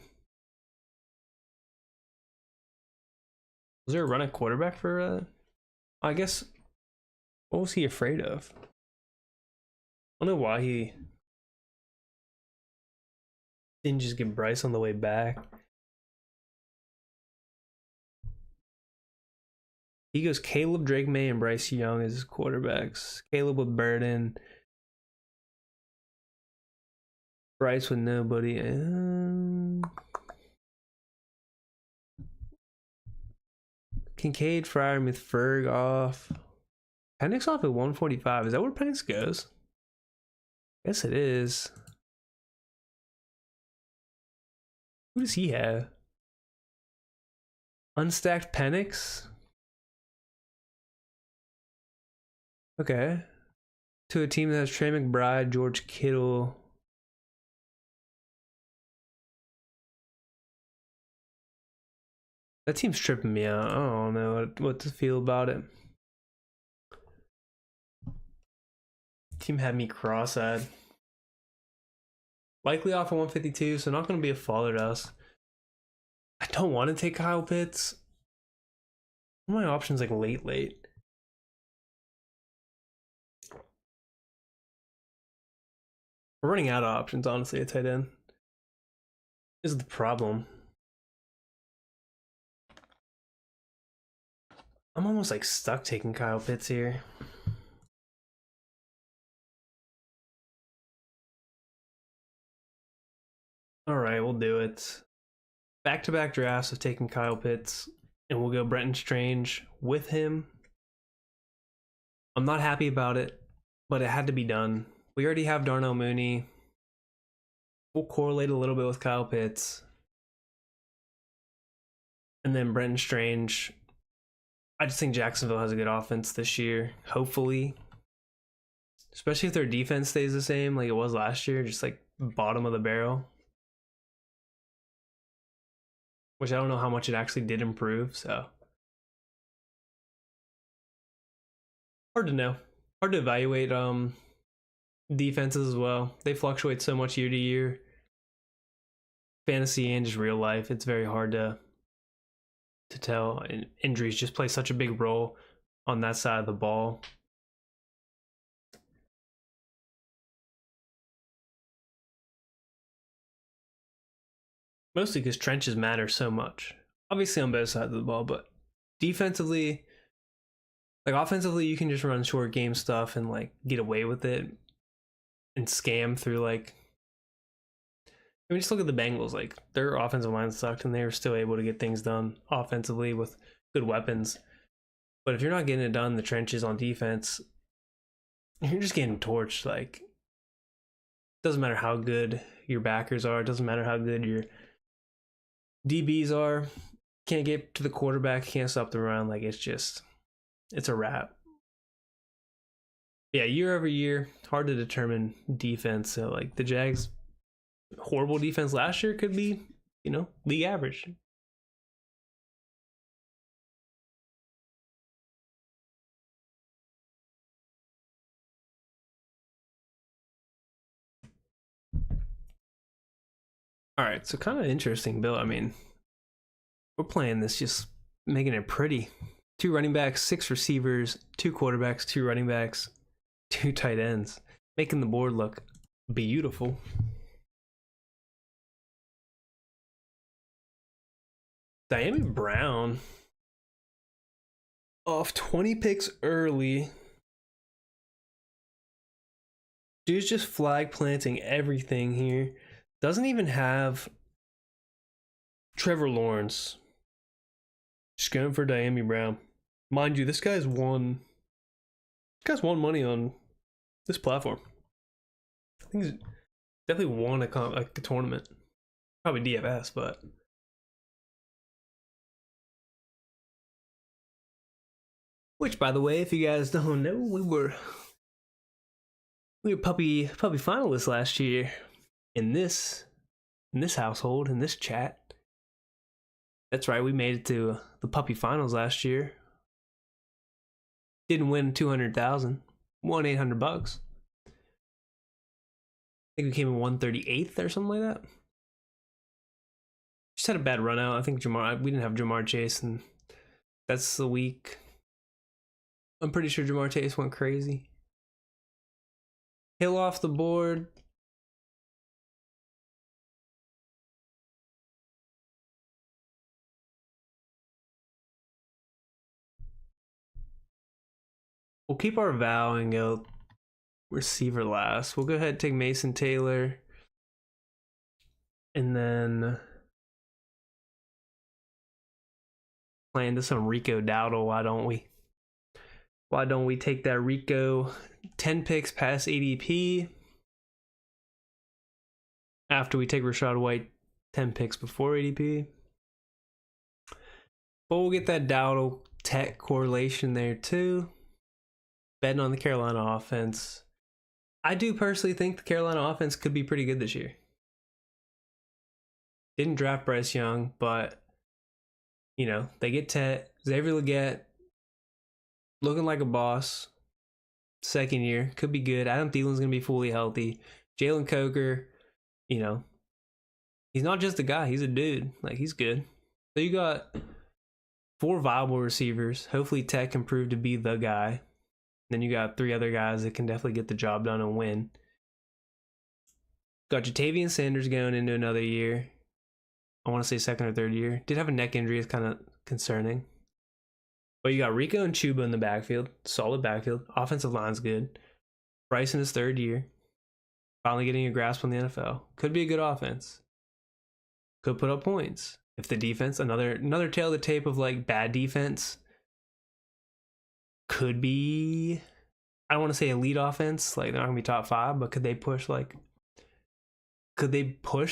Was there a run at quarterback for I guess, what was he afraid of? I don't know why he didn't just get Bryce on the way back. He goes Caleb, Drake May, and Bryce Young as his quarterbacks. Caleb with Burden. Bryce with nobody. Kincaid, Freiermuth, Ferg off. Penix off at 145. Is that where Penix goes? Yes, it is. Who does he have? Unstacked Penix? Okay. To a team that has Trey McBride, George Kittle. That team's tripping me out. I don't know what to feel about it. Team had me cross-eyed. Likely off of 152, so not going to be a faller to us. I don't want to take Kyle Pitts. One of my options like late. We're running out of options, honestly, at tight end. This is the problem. I'm almost like stuck taking Kyle Pitts here. All right, we'll do it. Back-to-back drafts of taking Kyle Pitts, and we'll go Brenton Strange with him. I'm not happy about it, but it had to be done. We already have Darnell Mooney. We'll correlate a little bit with Kyle Pitts. And then Brenton Strange. I just think Jacksonville has a good offense this year, hopefully. Especially if their defense stays the same like it was last year, just like bottom of the barrel. Which I don't know how much it actually did improve, so. Hard to know. Hard to evaluate defenses as well. They fluctuate so much year to year. Fantasy and just real life, it's very hard to tell. And injuries just play such a big role on that side of the ball. Mostly because trenches matter so much. Obviously on both sides of the ball, but defensively, like offensively, you can just run short game stuff and like get away with it and scam through like. I mean, just look at the Bengals. Like their offensive line sucked, and they were still able to get things done offensively with good weapons. But if you're not getting it done in the trenches on defense, you're just getting torched. Like Doesn't matter how good your backers are. It doesn't matter how good your DBs are. Can't get to the quarterback. Can't stop the run. Like, it's a wrap. Yeah, year over year, hard to determine defense. So, like, the Jags' horrible defense last year could be, league average. All right, so kind of interesting, Bill. I mean, we're playing this, just making it pretty. 2 running backs, 6 receivers, 2 quarterbacks, 2 running backs, 2 tight ends, making the board look beautiful. Diami Brown off 20 picks early. Dude's just flag planting everything here. Doesn't even have Trevor Lawrence. Just going for Diami Brown. Mind you, this guy's won money on this platform. I think he's definitely won a tournament. Probably DFS, but which, by the way, if you guys don't know, we were puppy finalists last year in this household, in this chat. That's right, we made it to the puppy finals last year. Didn't win 200,000, won $800. I think we came in 138th or something like that. Just had a bad run out. I think we didn't have Jamar Chase, and that's the week. I'm pretty sure Jamar Chase went crazy. Hill off the board. We'll keep our vow and go receiver last. We'll go ahead and take Mason Taylor. And then play into some Rico Dowdle. Why don't we? Why don't we take that Rico 10 picks past ADP after we take Rachaad White 10 picks before ADP? But we'll get that Dowdle tech correlation there too. Betting on the Carolina offense. I do personally think the Carolina offense could be pretty good this year. Didn't draft Bryce Young, but they get Tet, Xavier Legette, looking like a boss. Second year, could be good. Adam Thielen's going to be fully healthy. Jalen Coker, he's not just a guy, he's a dude. Like, he's good. So you got 4 viable receivers. Hopefully Tech can prove to be the guy. Then you got 3 other guys that can definitely get the job done and win. Got Jatavian Sanders going into another year. I want to say second or third year. Did have a neck injury. It's kind of concerning. But you got Rico and Chuba in the backfield. Solid backfield. Offensive line's good. Bryce in his 3rd year. Finally getting a grasp on the NFL. Could be a good offense. Could put up points. If the defense, another tail of the tape of like bad defense, could be, I don't want to say elite offense, like they're not gonna be top 5, but could they push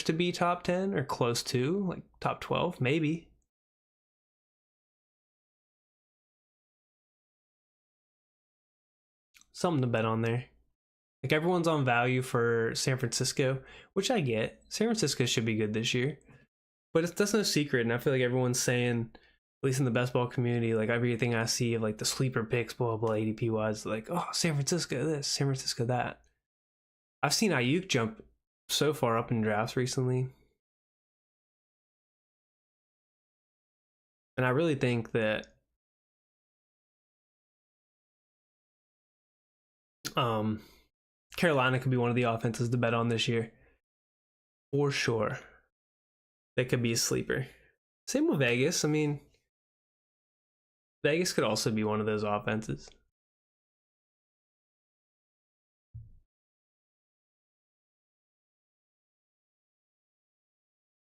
to be top 10 or close to, like top 12? Maybe. Something to bet on there. Like, everyone's on value for San Francisco, which I get. San Francisco should be good this year, but that's no secret, and I feel like everyone's saying, at least in the best ball community, like everything I see of like the sleeper picks, blah blah, ADP wise, like, oh, San Francisco this, San Francisco that. I've seen Ayuk jump so far up in drafts recently, and I really think that Carolina could be one of the offenses to bet on this year, for sure. They could be a sleeper. Same with Vegas. I mean, Vegas could also be one of those offenses.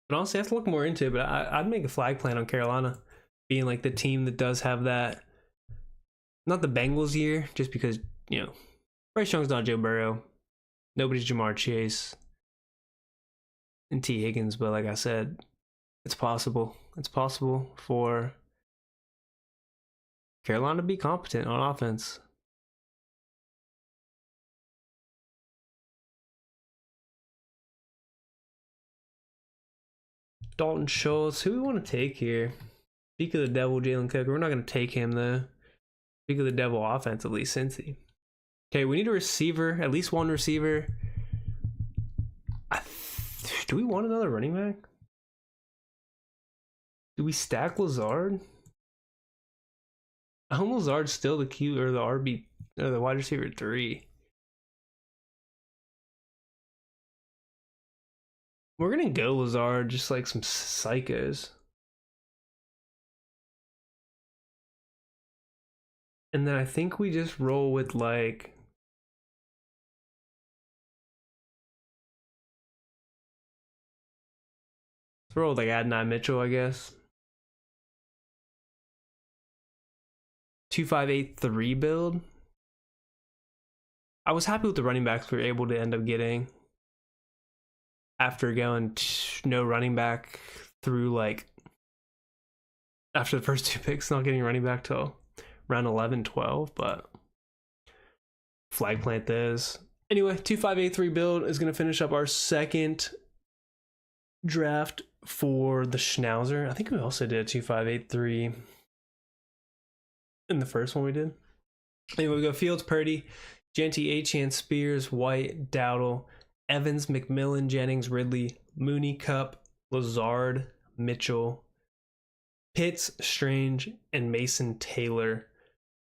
But honestly, I have to look more into it. But I'd make a flag plan on Carolina being like the team that does have that, not the Bengals year, just because, Bryce Young's not Joe Burrow. Nobody's Jamar Chase and T. Higgins, but like I said, it's possible. It's possible for Carolina to be competent on offense. Dalton Schultz, who we want to take here? Speak of the devil, Jalen Cook. We're not going to take him though. Speak of the devil offense, at least Cincy. Okay, we need a receiver, at least one receiver. Do we want another running back? Do we stack Lazard? I hope Lazard's still the Q or the RB or the wide receiver 3. We're gonna go Lazard, just like some psychos. And then I think we just roll with like roll with like Adonai Mitchell, I guess. 2583 build. I was happy with the running backs we were able to end up getting after going no running back through like after the first 2 picks, not getting running back till round 11, 12, but flag plant this. Anyway, 2583 build is going to finish up our second draft for the Schnauzer. I think we also did a 2583 in the first one we did. Anyway, we go Fields, Purdy, Genty, Achane, Spears, White, Dowdle, Evans, McMillan, Jennings, Ridley, Mooney, Cup, Lazard, Mitchell, Pitts, Strange, and Mason Taylor.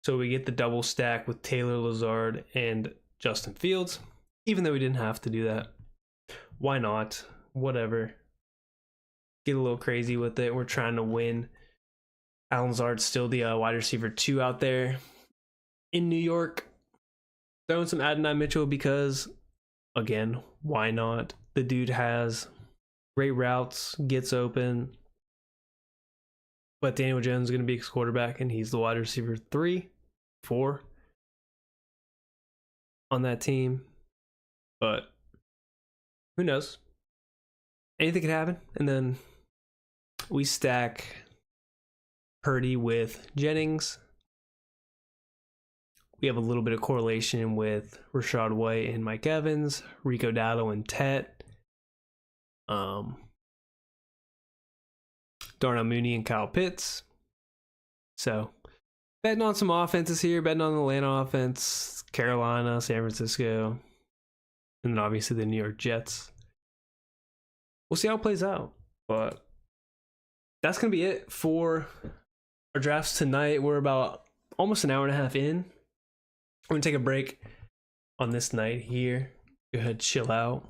So we get the double stack with Taylor, Lazard, and Justin Fields, even though we didn't have to do that. Why not? Whatever. Get a little crazy with it. We're trying to win. Alan Lazard's still the wide receiver 2 out there in New York. Throwing some Adonai Mitchell because, again, why not? The dude has great routes, gets open. But Daniel Jones is going to be his quarterback, and he's the wide receiver 3, 4 on that team. But who knows? Anything could happen. And then we stack Purdy with Jennings. We have a little bit of correlation with Rashad White and Mike Evans, Rico Dowdle and Tet, Darnell Mooney and Kyle Pitts. So betting on some offenses here, betting on the Atlanta offense, Carolina, San Francisco, and then obviously the New York Jets. We'll see how it plays out, but that's going to be it for our drafts tonight. We're about almost an hour and a half in. I'm going to take a break on this night here. Go ahead, chill out.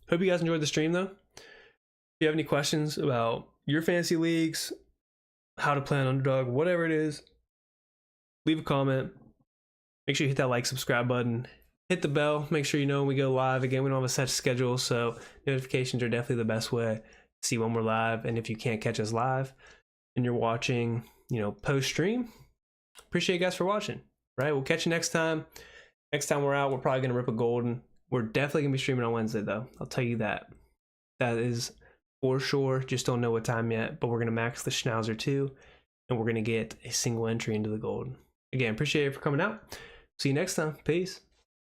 Hope you guys enjoyed the stream, though. If you have any questions about your fantasy leagues, how to play on Underdog, whatever it is, leave a comment. Make sure you hit that like, subscribe button. Hit the bell. Make sure you know when we go live. Again, we don't have a set schedule, so notifications are definitely the best way to see when we're live. And if you can't catch us live and you're watching, post-stream, appreciate you guys for watching. Right? We'll catch you next time. Next time we're out, we're probably going to rip a golden. We're definitely going to be streaming on Wednesday, though. I'll tell you that. That is for sure. Just don't know what time yet, but we're going to max the Schnauzer too, and we're going to get a single entry into the golden. Again, appreciate you for coming out. See you next time. Peace.